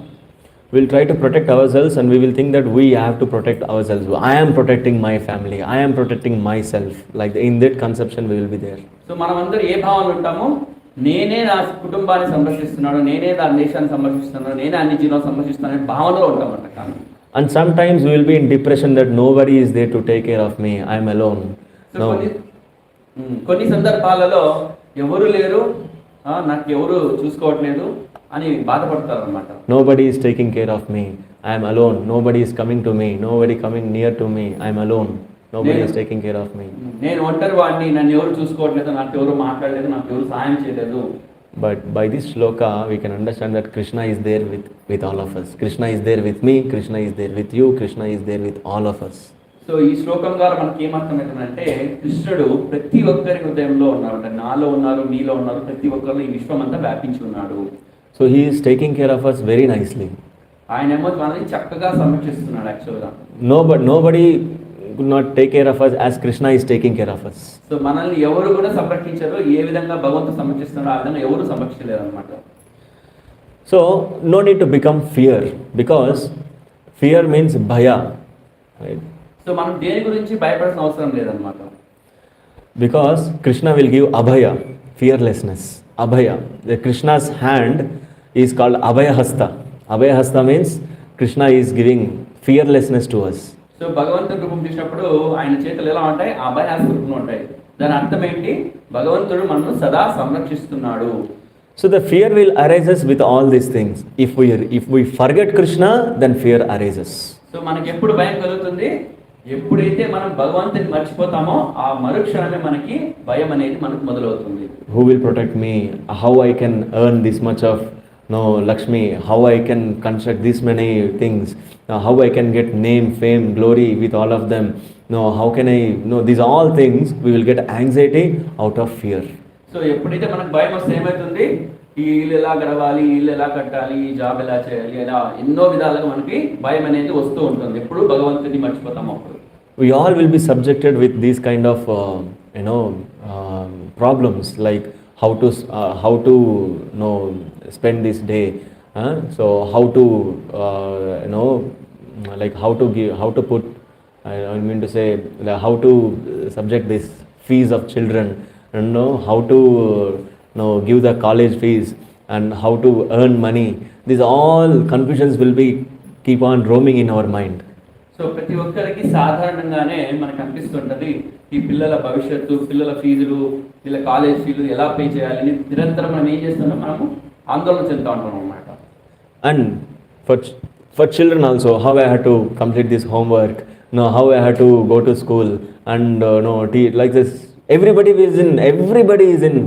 [SPEAKER 1] we'll try to protect ourselves and we will think that we have to protect ourselves. I am protecting my family, I am protecting myself. Like in that conception we will be there.
[SPEAKER 2] So మనమందరూ ఏ భావనలో ఉంటామో, నేనే నా కుటుంబాన్ని సంరక్షిస్తున్నాను, నేనే నా దేశాన్ని సంరక్షిస్తున్నాను, నేనే అన్ని జీవాలను సంరక్షిస్తున్నాను అనే భావనలో ఉంటామంట. కానీ
[SPEAKER 1] And sometimes we will be in depression that nobody is there to take care of me, I am alone. No.
[SPEAKER 2] కొన్ని సందర్భాలలో ఎవరు లేరు, నాకు ఎవరు చూసుకోవట్లేదు అని బాధపడతారు అన్నమాట.
[SPEAKER 1] Nobody is taking care of me, I am alone. Nobody is coming to me, nobody coming near to me, I am alone. Nobody is taking care of me.
[SPEAKER 2] నేను ఒంటరి వాడిని, నన్ను ఎవరు చూసుకోవట్లేదు, నాకు ఎవరు మాట్లాడలేదు, నాకు ఎవరు సహాయం చేయలేదు.
[SPEAKER 1] But by this shloka we can understand that Krishna is there with all of us. Krishna is there with me, Krishna is there with you, Krishna is there with all of us.
[SPEAKER 2] So ఈ శ్లోకం ద్వారా మనకి ఏమర్థమవుతుందంటే, కృష్ణుడు ప్రతి ఒక్కరి హృదయంలో ఉన్నాడు, నాలో ఉన్నారు, మీలో ఉన్నారు, ప్రతి ఒక్కరిలో ఈ విశ్వం అంతా వ్యాపించి ఉన్నాడు.
[SPEAKER 1] So he is taking care of us very nicely.
[SPEAKER 2] ఆయన ఏమో మనల్ని చక్కగా సంరక్షిస్తున్నాడు. యాక్చువల్గా
[SPEAKER 1] nobody could not take care of us as Krishna is taking care of us.
[SPEAKER 2] So మనల్ని ఎవరు కూడా సంరక్షించారు, ఏ విధంగా భగవంతుడు సంరక్షిస్తున్నారో ఆ విధంగా ఎవరు సంరక్షించలేరు అనమాట.
[SPEAKER 1] So no need to become fear, because fear means bhaya, right?
[SPEAKER 2] So మనం దేని గురించి భయపడాల్సిన అవసరం లేదన్నమాట.
[SPEAKER 1] Because Krishna will give abhaya, fearlessness. Abhaya, the Krishna's hand is called abhaya hasta. Abhaya hasta means Krishna is giving fearlessness to us.
[SPEAKER 2] So భగవంతుడు రూపం చూసినప్పుడు ఆయన చేతులు ఎలా ఉంటాయి, అభయహస్త రూపంలో ఉంటాయి. దాని అర్థం ఏంటి, భగవంతుడు మనల్ని సదా సంరక్షిస్తున్నాడు.
[SPEAKER 1] So the fear will arises with all these things. If we forget Krishna, then fear arises.
[SPEAKER 2] So మనకి ఎప్పుడు భయం కలుగుతుంది, ఎప్పుడైతే మనం భగవంతుని మర్చిపోతామో ఆ మరుక్షణమే మనకి భయం అనేది మనకు మొదలవుతుంది.
[SPEAKER 1] Who will protect me? How I can earn this much of Lakshmi? How I can construct this many things? How I can get name, fame, glory with all of them? How can I? These all things we will get anxiety out of fear.
[SPEAKER 2] So ఎప్పుడైతే మనకు భయం వస్తే ఏమవుతుంది, ఈ ఇల్లు ఎలా గడవాలి, ఇల్లు ఎలా కట్టాలి, జాబ్ ఎలా చేయాలి, ఎలా ఎన్నో విధాలుగా మనకి భయం అనేది వస్తూ ఉంటుంది. ఎప్పుడు భగవంతుని మర్చిపోతాము అప్పుడు.
[SPEAKER 1] We all will be subjected with these kind of problems, like how to spend this day. So how to like how to give, how to put, I mean to say, how to subject this fees of children, and how to give the college fees, and how to earn money. These all confusions will be keep on roaming in our mind.
[SPEAKER 2] So ప్రతి ఒక్కరికి సాధారణంగానే మనకు అనిపిస్తుంటది, ఈ పిల్లల భవిష్యత్తు, పిల్లల ఫీజులు, వీళ్ళ కాలేజ్ ఫీజులు ఎలా పే చేయాలని నిరంతరం మనం ఏం చేస్తున్నాం, మనము ఆందోళన చెందుతూ ఉంటాం అన్నమాట.
[SPEAKER 1] And for children also, how I had to complete this homework, how I had to go to school, and like this, everybody is in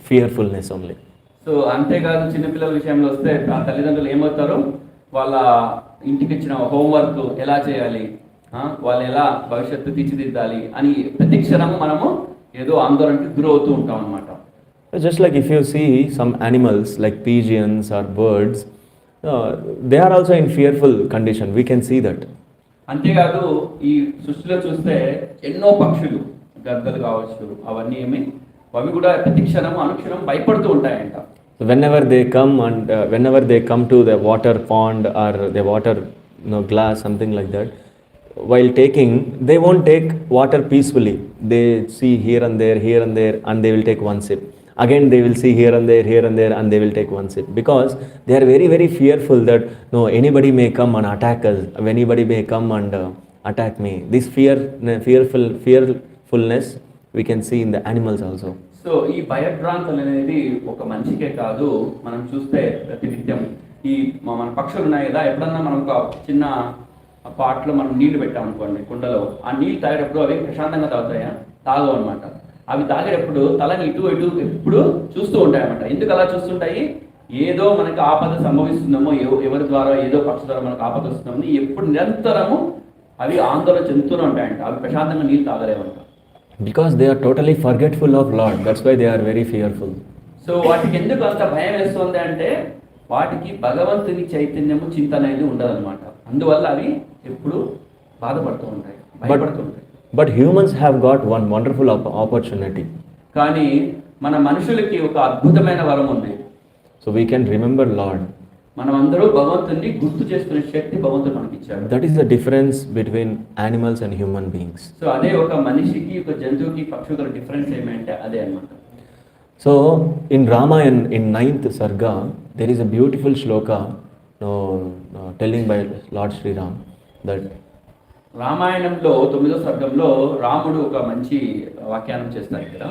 [SPEAKER 1] fearfulness only.
[SPEAKER 2] So అంతేకాదు, చిన్నపిల్లల విషయంలో వస్తే ఆ తల్లిదండ్రులు ఏమవుతారు, వాళ్ళ ఇంటికి ఇచ్చిన హోంవర్క్ ఎలా చేయాలి, వాళ్ళు ఎలా భవిష్యత్తు తీర్చిదిద్దాలి అని ప్రతి క్షణము మనము ఏదో ఆందోళనకి గురవుతూ ఉంటాం అన్నమాట.
[SPEAKER 1] Just like if you see some animals like pigeons or birds, they are also in fearful condition. We can see that.
[SPEAKER 2] అంతేకాదు, ఈ సృష్టిలో చూస్తే ఎన్నో పక్షులు, గద్దలు కావచ్చు, అవన్నీ అవి కూడా ప్రతి క్షణము అనుక్షణం భయపడుతూ ఉంటాయంట.
[SPEAKER 1] So whenever they come to the water pond or the water glass, something like that, while taking, they won't take water peacefully. They see here and there, and they will take one sip. Again they will see here and there, and they will take one sip, because they are very, very fearful that anybody may come and attack us, anybody may come and attack me. This fearfulness we can see in the animals also.
[SPEAKER 2] So ఈ భయభ్రాంతులు అనేది ఒక మనిషికే కాదు, మనం చూస్తే ప్రతినిత్యం ఈ మన పక్షులు ఉన్నాయి కదా, ఎప్పుడన్నా మనం ఒక చిన్న పాట్లో మనం నీళ్లు పెట్టామనుకోండి కుండలో, ఆ నీళ్ళు తాగేటప్పుడు అవి ప్రశాంతంగా తాగవు అనమాట. అవి తాగేటప్పుడు తలని ఇటు ఎప్పుడు చూస్తూ ఉంటాయి అనమాట. ఎందుకు అలా చూస్తుంటాయి, ఏదో మనకి ఆపద సంభవిస్తుందేమో, ఎవరి ద్వారా, ఏదో పక్షి ద్వారా మనకు ఆపద వస్తుందేమో ఎప్పుడు నిరంతరము అవి ఆందోళన చెందుతూనే ఉంటాయంట. అవి ప్రశాంతంగా నీళ్ళు తాగలేవంట.
[SPEAKER 1] Because they are totally forgetful of Lord. That's why they are very fearful.
[SPEAKER 2] So వాటికి ఎందుకు అంత భయం వేస్తుంది అంటే, వాటికి భగవంతుని చైతన్యము, చింతన అనేది ఉండదన్నమాట. అందువల్ల అవి ఎప్పుడు బాధపడుతూ ఉంటాయి, భయపడుతూ ఉంటాయి.
[SPEAKER 1] But humans have got one wonderful opportunity.
[SPEAKER 2] కానీ మన మనుషులకి ఒక అద్భుతమైన వరం ఉంది.
[SPEAKER 1] So we can remember Lord.
[SPEAKER 2] మనమందరూ భగవంతుని గుర్తు చేసుకునే శక్తి భగవంతుడు మనకి ఇచ్చాడు.
[SPEAKER 1] That is the difference between animals and human beings.
[SPEAKER 2] So అదే ఒక మనిషికి ఒక జంతువుకి పక్షుల డిఫరెన్స్ ఏమంటే అదే అన్నమాట.
[SPEAKER 1] So in Ramayana, in 9th Sarga, there is a beautiful shloka telling by Lord Sri Ram that
[SPEAKER 2] రామాయణంలో 9వ సర్గంలో రాముడు ఒక మంచి వ్యాఖ్యానం చేస్తారు ఇక్కడ.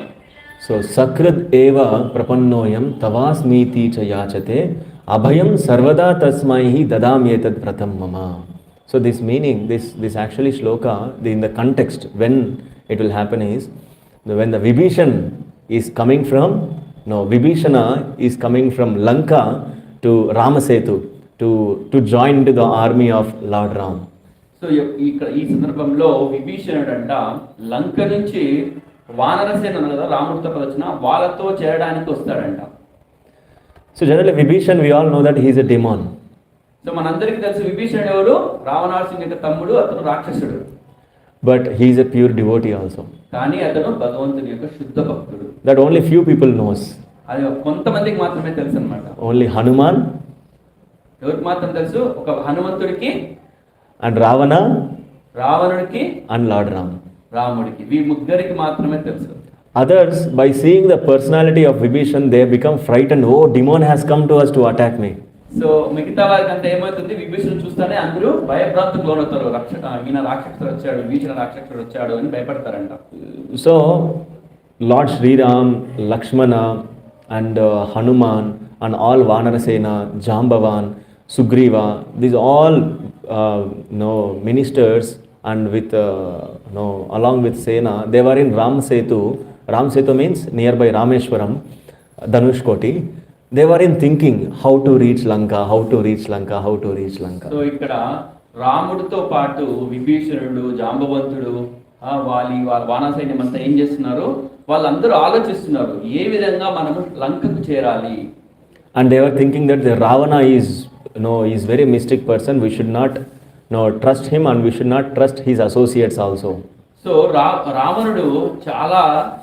[SPEAKER 1] సో సకృద్ ఏవ ప్రపన్నోయం తవాస్మీతి చ యాచతే అభయం సర్వదా తస్మై దదామ్యేతద్ వ్రతం మమ. So this meaning, this actually Shloka in the context when it will happen is when the Vibhishan is coming from Vibhishana is coming from Lanka to Ram Setu to join to the army of lord Ram.
[SPEAKER 2] So ఇక్కడ ఈ సందర్భంలో విభీషణుడు అంట లంక నుంచి వానరసేన కదా రాముడితో వచ్చిన వాళ్ళతో చేరడానికి వస్తాడంట.
[SPEAKER 1] So generally Vibhishan we all know that he is a demon.
[SPEAKER 2] So మనందరికీ తెలుసు విభీషణుడు ఎవరు? రావణాసుని యొక్క తమ్ముడు, అతను రాక్షసుడు.
[SPEAKER 1] But he is a pure devotee also.
[SPEAKER 2] కానీ అతను భగవంతుని యొక్క శుద్ధ భక్తుడు.
[SPEAKER 1] That only few people knows.
[SPEAKER 2] అది కొంతమందికి మాత్రమే తెలుసు అన్నమాట.
[SPEAKER 1] ఓన్లీ హనుమాన్,
[SPEAKER 2] ఎవరికి మాత్రం తెలుసు? ఒక హనుమంతుడికి
[SPEAKER 1] అండ్ రావణుడికి అండ్ లార్డ్ రామ్,
[SPEAKER 2] రాముడికి, ఈ ముగ్గురికి మాత్రమే తెలుసు.
[SPEAKER 1] Others, by seeing the personality of Vibhishan, they become frightened. Oh, demon has come to us to attack me.
[SPEAKER 2] So మిగతా వారికి అంతా ఏమవుతుంది? విభీషణుడు చూస్తానే అందరూ భయభ్రాంతికి లోనవుతారు. ఈయన రాక్షసుడు వచ్చాడు, విభీషణ రాక్షసుడు వచ్చాడు అని భయపడతారంట.
[SPEAKER 1] So Lord Sri Ram, Lakshmana and Hanuman and all Vanarasena, Jambavan, Sugriva, these all ministers and with along with Sena, they were in Ram Setu. Ram Setu means nearby Rameshwaram, Dhanushkoti. They were in thinking how to reach Lanka, how to reach Lanka, how to reach Lanka.
[SPEAKER 2] So ఇక్కడ రాముడితో పాటు విభీషణుడు, జాంబవంతుడు, వాళ్ళ వానసైన్యం అంతా ఏం చేస్తున్నారు? వాళ్ళందరూ ఆలోచిస్తున్నారు ఏ విధంగా మనం లంకకు చేరాలి.
[SPEAKER 1] And they were thinking that the Ravana is very mystic person. We should not trust him and we should not trust his associates also.
[SPEAKER 2] So రావణుడు చాలా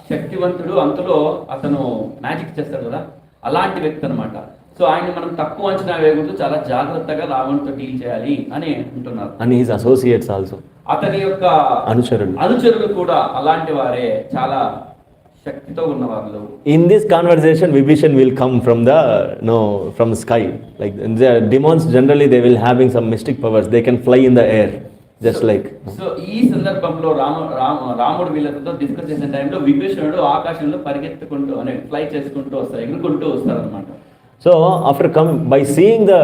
[SPEAKER 2] శక్తివంతుడు, అంతలో అతను మ్యాజిక్ చేస్తాడు కదా, అలాంటి వ్యక్తి అనమాట. సో ఆయన మనం తక్కువ అంచనా వేయకూడదు, చాలా జాగ్రత్తగా రావణుడితో డీల్ చేయాలి అని అంటున్నారు.
[SPEAKER 1] And his associates also.
[SPEAKER 2] అతని యొక్క అనుచరులు కూడా అలాంటి వారే, చాలా శక్తితో ఉన్నవాళ్ళు.
[SPEAKER 1] In this conversation, Vibhishan will come from the sky. Like the demons generally, they will having some mystic powers. They can fly in the air, just like.
[SPEAKER 2] So ఈ సందర్భంలో రాముడు వీళ్ళతో డిస్కస్ చేసిన టైంలో విభీషణుడు ఆకాశంలో పరిగెత్తుకుంటూ ఫ్లై చేసుకుంటూ వస్తారు, ఎగురుకుంటూ వస్తారు అనమాట.
[SPEAKER 1] So after by seeing the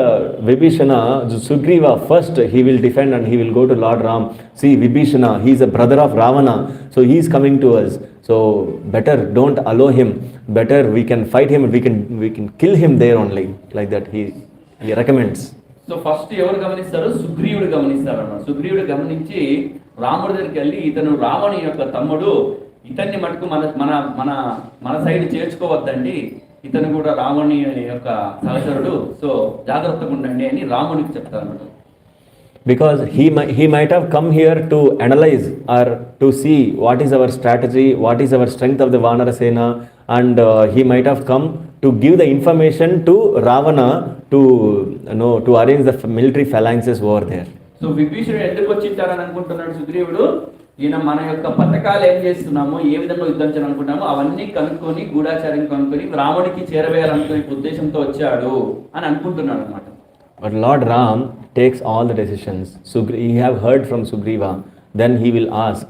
[SPEAKER 1] Vibhishana, Sugriva first he will defend and he will go to Lord Ram. See Vibhishana, he is a brother of Ravana, so he is coming to us. So better don't allow him. Better we can fight him. We can kill him there only. Like that he recommends.
[SPEAKER 2] So first ఎవరు గమనిస్తారు? సుగ్రీవుడు గమనిస్తారు అన్నమాట. సుగ్రీవుడు గమనించి రాముడి దగ్గరికి వెళ్ళి, ఇతను రావణి యొక్క తమ్ముడు, ఇతన్ని మటుకు మన సైడ్ చేర్చుకోవద్దండి, ఇతను కూడా రావణి యొక్క సహచరుడు, సో జాగ్రత్తగా ఉండండి అని రాముడికి చెప్తారు అన్నమాట.
[SPEAKER 1] Because he might have come here to analyze or to see what is our strategy, what is our strength of the Vanarasena, and he might have come to give the information to Ravana to arrange the military phalanxes over there.
[SPEAKER 2] So విభీషణుడు ఎందుకు వచ్చింటారని అనుకుంటున్నాడు సుగ్రీవుడు? ఈయన మన యొక్క పథకాలు ఏం చేస్తున్నామో, ఏ విధంగా యుద్ధం చేయాలనుకుంటున్నామో అవన్నీ కనుక్కొని, గూఢాచార్యం కనుక్కొని రాముడికి చేరవేయాలనుకునే ఉద్దేశంతో వచ్చాడు అని అనుకుంటున్నాడు అనమాట.
[SPEAKER 1] But Lord Ram takes all the decisions. He have heard from Sugriva, then he will ask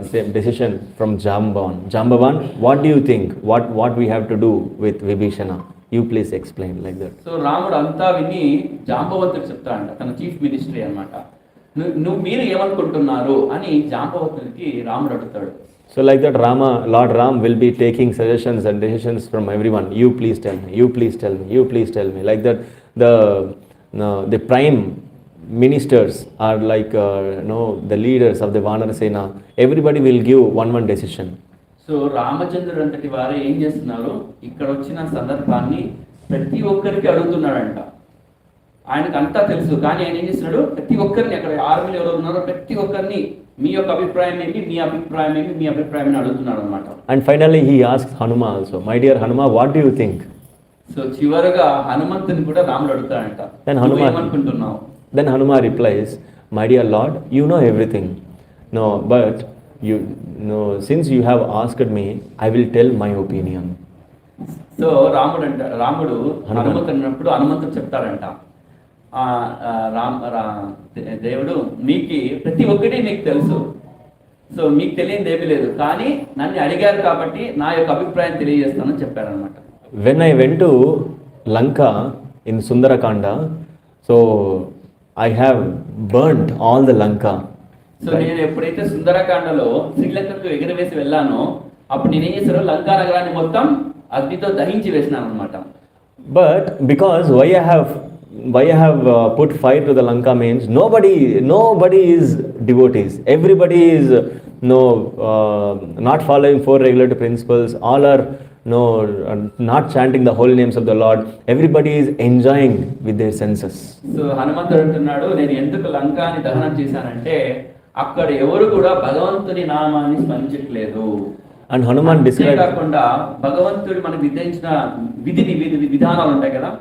[SPEAKER 1] the same decision from Jambavan. Jambavan, what do you think? What we have to do with Vibhishana? You please explain, like that.
[SPEAKER 2] So రాముడు అంతా విని జాంబవంతుడికి చెప్తాడంట, తన chief ministry అన్నమాట. మీరు ఏమనుకుంటున్నారు అని జాంబవంతుడికి రాముడు అడుగుతాడు.
[SPEAKER 1] So like that Lord Ram will be taking suggestions and decisions from everyone. You please tell me, you please tell me, you please tell me. Like that the prime ministers are like the leaders of the Vanarasena. Everybody will give one decision.
[SPEAKER 2] So రామచంద్రుడు అంతటి వారు ఏం చేస్తున్నారు? ఇక్కడ వచ్చిన సందర్భాన్ని ప్రతి ఒక్కరికి అడుగుతున్నాడంట. ఆయనకు అంతా తెలుసు, కానీ ఆయన ఏం చేస్తున్నాడు? ప్రతి ఒక్కరిని, అక్కడ ఆర్మీలో ఎవరు ఉన్నారో ప్రతి ఒక్కరిని మీ యొక్క అభిప్రాయం ఏంటి, మీ అభిప్రాయం ఏంటి, మీ అభిప్రాయం అడుగుతున్నాడు అనమాట.
[SPEAKER 1] And finally he asks Hanuma also, my dear Hanuma, what do you think?
[SPEAKER 2] So చివరగా హనుమంతుని కూడా రాముడు అడుగుతాడంట,
[SPEAKER 1] Then
[SPEAKER 2] నువ్వు
[SPEAKER 1] Hanuman-
[SPEAKER 2] ఏమనుకుంటున్నావు?
[SPEAKER 1] Then Hanuman replies, "My dear Lord, you know everything. No, but you no, since you have asked me, I will tell my opinion."
[SPEAKER 2] So రాముడు హనుమంతుడు అన్నప్పుడు హనుమంతుడు చెప్తాడంట, దేవుడు మీకు ప్రతి ఒక్కటి మీకు తెలుసు, సో మీకు తెలియనిది ఏమీ లేదు, కానీ నన్ను అడిగారు కాబట్టి నా యొక్క అభిప్రాయం తెలియజేస్తానని చెప్పారనమాట.
[SPEAKER 1] When I went to Lanka in Sundarakanda, so I have burnt all the Lanka.
[SPEAKER 2] So నేను ఎప్పుడైతే సుందరకాండలో శ్రీలంకకు ఎగరవేసి వెళ్ళానో అప్పుడు నేను ఏం చేశాను, లంకా నగరాన్ని మొత్తం అగ్నితో దహించి వేసినాను అనమాట.
[SPEAKER 1] But because why I have put fire to the Lanka means nobody is devotees. Everybody is not following four regulative principles. All are not chanting the holy names of the Lord. Everybody is enjoying with their senses.
[SPEAKER 2] So హనుమంతుడు అంటున్నాడు, నేను ఎందుకు లంకాని దహనం చేశానంటే అక్కడ ఎవరు కూడా భగవంతుని నామాన్ని స్మరించట్లేదు.
[SPEAKER 1] And Hanuman described,
[SPEAKER 2] కాకుండా భగవంతుడు మనకు విధించిన విధానాలు ఉంటాయి కదా,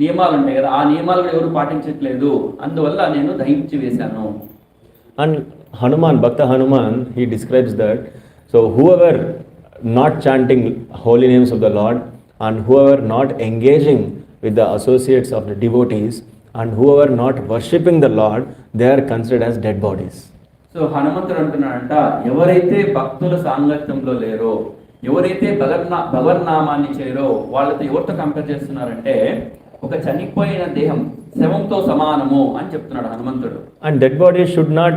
[SPEAKER 2] నియమాలు ఉంటాయి కదా, ఆ నియమాలు కూడా ఎవరు పాటించట్లేదు, అందువల్ల నేను దహించి వేశాను.
[SPEAKER 1] and Bhakta Hanuman, he describes that, so whoever not chanting holy names of the Lord and whoever not engaging with the associates of the devotees and whoever not worshipping the Lord, they are considered as dead bodies.
[SPEAKER 2] So హనుమంతుడు అంటున్నాడంట, ఎవరైతే భక్తుల సాంగత్యంలో లేరో, ఎవరైతే భగవన్నామాన్ని చేయరో వాళ్ళతో ఎవరితో compare చేస్తున్నారంటే ఒక చనిపోయిన దేహం శవంతో సమానము అని చెప్తున్నాడు హనుమంతుడు.
[SPEAKER 1] And dead bodies should not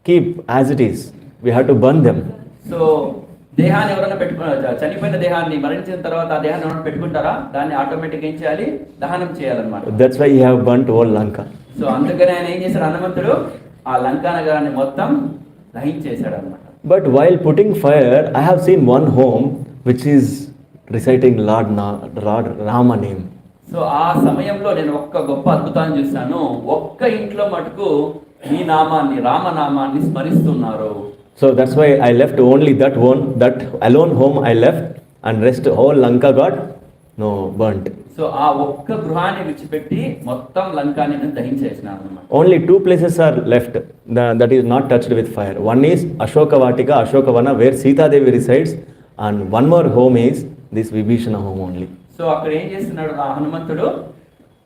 [SPEAKER 1] keep as it is. We have to burn them.
[SPEAKER 2] So దేహాన్ని ఎవరైనా చనిపోయిన దేహాన్ని మరణించిన తర్వాత ఆ దేహాన్ని ఎవరైనా పెట్టుకుంటారా? దాన్ని ఆటోమేటిక్ ఏం చేయాలి, దహనం చేయాలన్నమాట.
[SPEAKER 1] That's why he have burnt whole Lanka.
[SPEAKER 2] So అందుకని ఆయన ఏం చేశాడు, హనుమంతుడు ఆ లంకా నగరాన్ని మొత్తం దహించేశాడు అన్నమాట.
[SPEAKER 1] But while putting fire, I have seen one home which is reciting Lord Rama name.
[SPEAKER 2] So ఆ సమయంలో నేను ఒక్క గొప్ప అద్భుతాన్ని చూశాను. ఒక్క ఇంట్లో మటుకు ఈ నామాన్ని, రామనామాన్ని స్మరిస్తున్నారు.
[SPEAKER 1] So that's why I left only that alone home I left, and rest whole Lanka got burnt.
[SPEAKER 2] So ఆ ఒక్క గృహాన్ని విడిచిపెట్టి మొత్తం లంకాని దహించేసినాను అన్నమాట.
[SPEAKER 1] Only two places are left that is not touched with fire. One is Ashokavana where Sita Devi resides, and one more home is this Vibhishana home only.
[SPEAKER 2] So అక్కడ ఏం చేస్తున్నాడు ఆ హనుమంతుడు,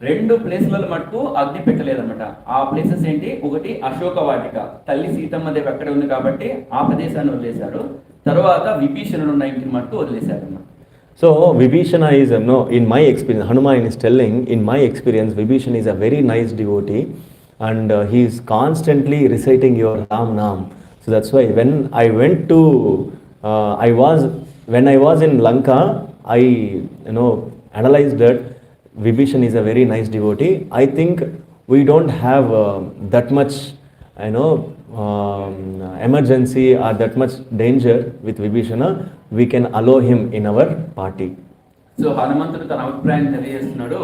[SPEAKER 2] 2 ప్లేసులలో మటుకు అగ్ని పెట్టలేదన్నమాట. ఆ ప్లేసెస్ ఏంటి, ఒకటి అశోకవాటిక, తల్లి సీతమ్మ దేవి అక్కడ ఉంది కాబట్టి ఆ ప్రదేశాన్ని వదిలేశారు. తర్వాత విభీషణుడు ఉన్న ఇంటిని మటుకు వదిలేశారు అన్నమాట.
[SPEAKER 1] So Vibhishana is in my experience, Hanuman is telling, in my experience Vibhishana is a very nice devotee, and he is constantly reciting your Ram Nam. So that's why when I was in Lanka, I analyzed that Vibhishana is a very nice devotee. I think we don't have that much emergency or that much danger with Vibhishana. We can allow him in our party.
[SPEAKER 2] So హనుమంతుడు తన అభిప్రాయాన్ని తెలియజేస్తున్నాడు.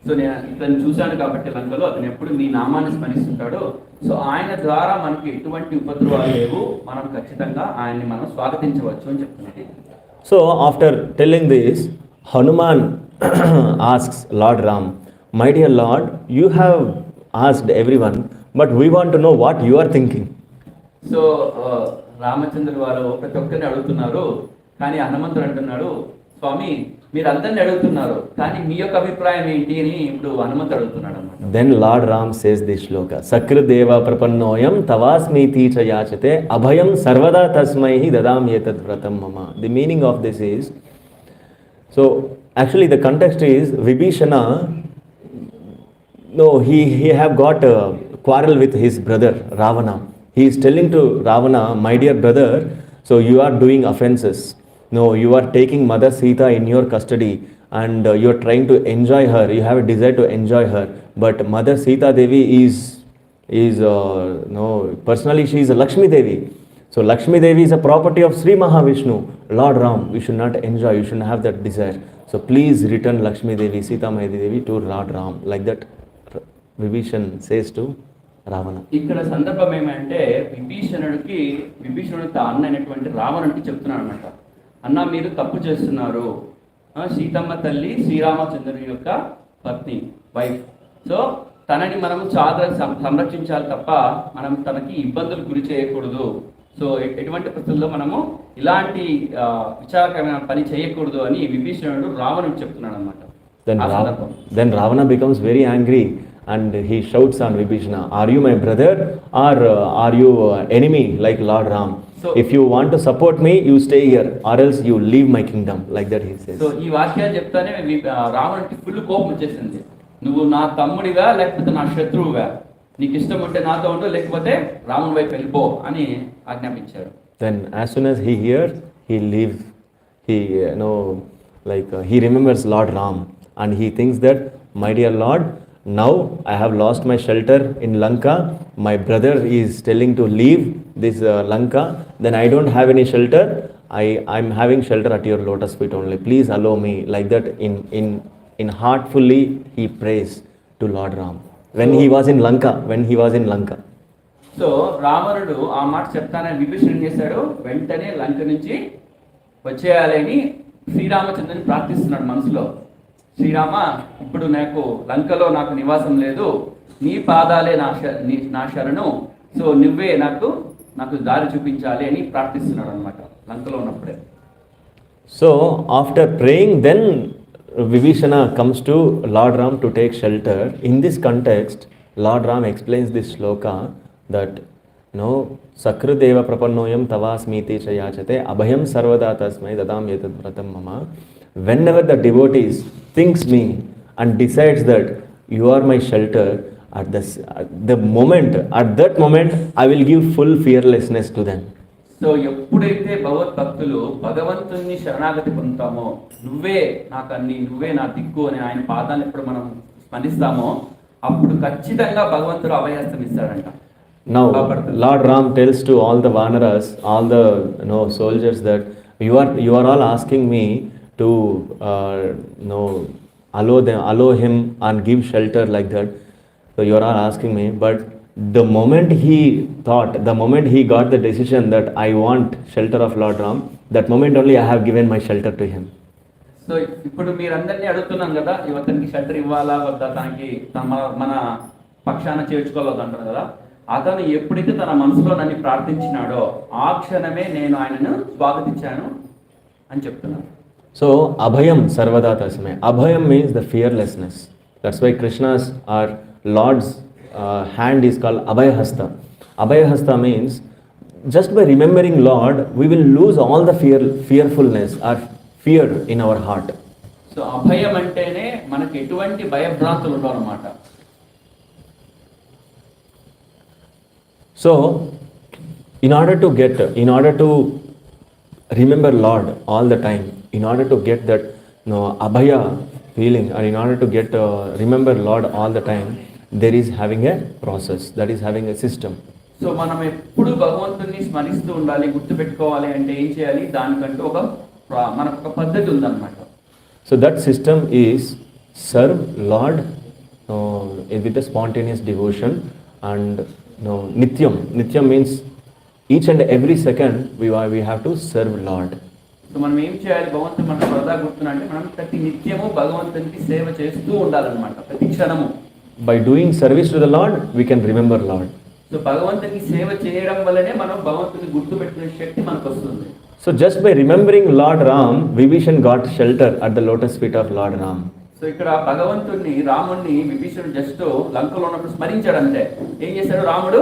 [SPEAKER 2] So నేను ఇతను చూశాను కాబట్టి లంకలో అతను ఎప్పుడు మీ నామాన్ని స్మరిస్తుంటాడు. సో ఆయన ద్వారా మనకి ఎటువంటి ఉపద్రవాలు లేవు, మనం ఖచ్చితంగా ఆయన్ని మనం స్వాగతించవచ్చు అని చెప్తున్నాడు.
[SPEAKER 1] So after telling this, Hanuman asks Lord Ram, "My dear Lord, you have asked everyone, but we want to know what you are thinking."
[SPEAKER 2] So రామచంద్రుడు వారు ప్రతి ఒక్కరిని అడుగుతున్నారు, కానీ హనుమంతుడు అంటున్నాడు, స్వామి మీరు అందరిని అడుగుతున్నారు, కానీ మీ యొక్క అభిప్రాయం ఏంటి అని ఇప్పుడు హనుమంతుడు అడుగుతున్నాడు అన్నమాట.
[SPEAKER 1] Then Lord Ram says this shloka, "Sakrideva prapannoyam tavasmiti cha yachate abhayam sarvada tasmai dadam etad vratam mama." The meaning of this is, so actually the context is Vibhishana, he have got a quarrel with his brother Ravana. He is telling to Ravana, "My dear brother, so you are doing offenses. You are taking Mother Sita in your custody and you are trying to enjoy her. You have a desire to enjoy her. But Mother Sita Devi is personally she is a Lakshmi Devi. So Lakshmi Devi is a property of Sri Mahavishnu. Lord Ram, we should not enjoy, you shouldn't have that desire. So please return Lakshmi Devi, Sita Devi to Lord Ram." Like that Vibhishana says to Ravana.
[SPEAKER 2] ఇక్కడ సందర్భం ఏమంటే విభీషణుడు అన్న అయినటువంటి రావణుడికి చెప్తున్నాడు అనమాట, అన్న మీరు తప్పు చేస్తున్నారు, సీతమ్మ తల్లి శ్రీరామచంద్రుని యొక్క పత్ని, వైఫ్. సో తనని మనం చాలా సంరక్షించాలి తప్ప మనం తనకి ఇబ్బందులు గురి చేయకూడదు. సో ఎటువంటి పరిస్థితుల్లో మనము ఇలాంటి విచారకరమైన పని చేయకూడదు అని విభీషణుడు రావణుడు చెప్తున్నాడు అనమాట.
[SPEAKER 1] Then Ravana becomes very angry and he shouts on Vibhishana, "Are you my brother or are you enemy like Lord Ram? So, if you want to support me, you stay here or else you leave my kingdom." Like that he says.
[SPEAKER 2] So ఈ వాక్యాలు చెప్తానే రావణుడికి full కోపం వచ్చేసింది. నువ్వు నా తమ్ముడివా లేకపోతే నా శత్రువుగా, నీకు ఇష్టం ఉంటే నాతో ఉండు లేకపోతే రాముని వైపు వెళ్ళిపో అని ఆజ్ఞాపించాడు.
[SPEAKER 1] Then as soon as he hears, he leaves. He he remembers Lord Ram and he thinks that, my dear Lord, now I have lost my shelter in Lanka. My brother is telling to leave this Lanka. Then I don't have any shelter. I'm having shelter at your lotus feet only. Please allow me. Like that, in heartfully he prays to Lord Ram when he was in Lanka.
[SPEAKER 2] So రావణుడు ఆ మాట చెప్తానని విభీషణుడు చేశాడు. వెంటనే లంక నుంచి వచ్చేయాలని శ్రీరామచంద్రుని ప్రార్థిస్తున్నాడు మనసులో. శ్రీరామ, ఇప్పుడు లంకలో నాకు నివాసం లేదు, నీ పాదాలే నా శరణు. సో నువ్వే నాకు దారి చూపించాలి అని ప్రార్థిస్తున్నాడు అనమాట లంకలో ఉన్నప్పుడే.
[SPEAKER 1] So after praying then Vibhishana comes to Lord Ram to take shelter. In this context, Lord Ram explains this shloka that Sakrideva prapannoyam tavasmiti chayachate abhayam sarvada tasmai dadam yatad vratam mama. Whenever the devotee thinks me and decides that you are my shelter, at that moment I will give full fearlessness to them.
[SPEAKER 2] So ఎప్పుడైతే భగవద్భక్తులు భగవంతుని శరణాగతి పొందుతామో, నువ్వే నాకు అన్ని, నువ్వే నా దిక్కు అని ఆయన పాదాలను ఎప్పుడు మనం స్మరిస్తామో అప్పుడు ఖచ్చితంగా భగవంతుడు అభయహస్తం ఇస్తాడంట.
[SPEAKER 1] Now Lord Ram tells to all the vanaras, all the soldiers that you are all asking me to allow him and give shelter like that. So you are all asking me, but the moment he got the decision that I want shelter of Lord Ram, that moment only I have given my shelter to him.
[SPEAKER 2] So ఇప్పుడు మీరందరినీ అడుగుతున్నాను కదా, ఇవతనికి shelter ఇవ్వాలా వద్దా, తనకి మన పక్షాన చేర్చుకోవాలి అంటారు కదా. అతను ఎప్పుడైతే తన మనసులో నన్ను ప్రార్థించినాడో ఆ క్షణమే నేను ఆయనను స్వాగతించాను అని చెప్తున్నాను.
[SPEAKER 1] సో అభయం సర్వదా తస్మై. అభయం means the fearlessness. That's why Krishna's or Lord's hand is called Abhayahasta. Abhayahasta means just by remembering Lord, we will lose all the fearfulness or fear in our heart.
[SPEAKER 2] So అభయం అంటేనే మనకి ఎటువంటి భయభ్రాంతులు ఉండవు అన్నమాట.
[SPEAKER 1] So in order to remember Lord all the time, in order to get that abhaya feeling, or in order to get remember Lord all the time, there is having a process, that is having a system.
[SPEAKER 2] So మనం ఎప్పుడు భగవంతుని స్మరిస్తూ ఉండాలి, గుర్తుపెట్టుకోవాలి అంటే ఏం చేయాలి, దానికంటూ మనకు ఒక పద్ధతి ఉందన్నమాట.
[SPEAKER 1] So that system is serve Lord with a spontaneous devotion and nityam. Nityam means each and every second we have to serve Lord.
[SPEAKER 2] So మనం ఏం చేయాలి, భగవంతుడు మన సరదా గుర్తునంటే మనం ప్రతి నిత్యము భగవంతునికి సేవ చేస్తూ ఉండాలన్నమాట, ప్రతి క్షణము.
[SPEAKER 1] By doing service to the Lord, we can remember Lord.
[SPEAKER 2] So భగవంతునికి సేవ చేయడం వల్లనే మనం భగవంతుని గుర్తుపెట్టుకునే శక్తి మనకు వస్తుంది.
[SPEAKER 1] So just by remembering Lord Ram, Vibhishana got shelter at the lotus feet of Lord Ram.
[SPEAKER 2] So ఇక్కడ భగవంతుడిని, రాముడిని విభీషణుడు జస్ట్ లంకలో ఉన్నప్పుడు స్మరించాడు అంతే. ఏం చేశాడు, రాముడు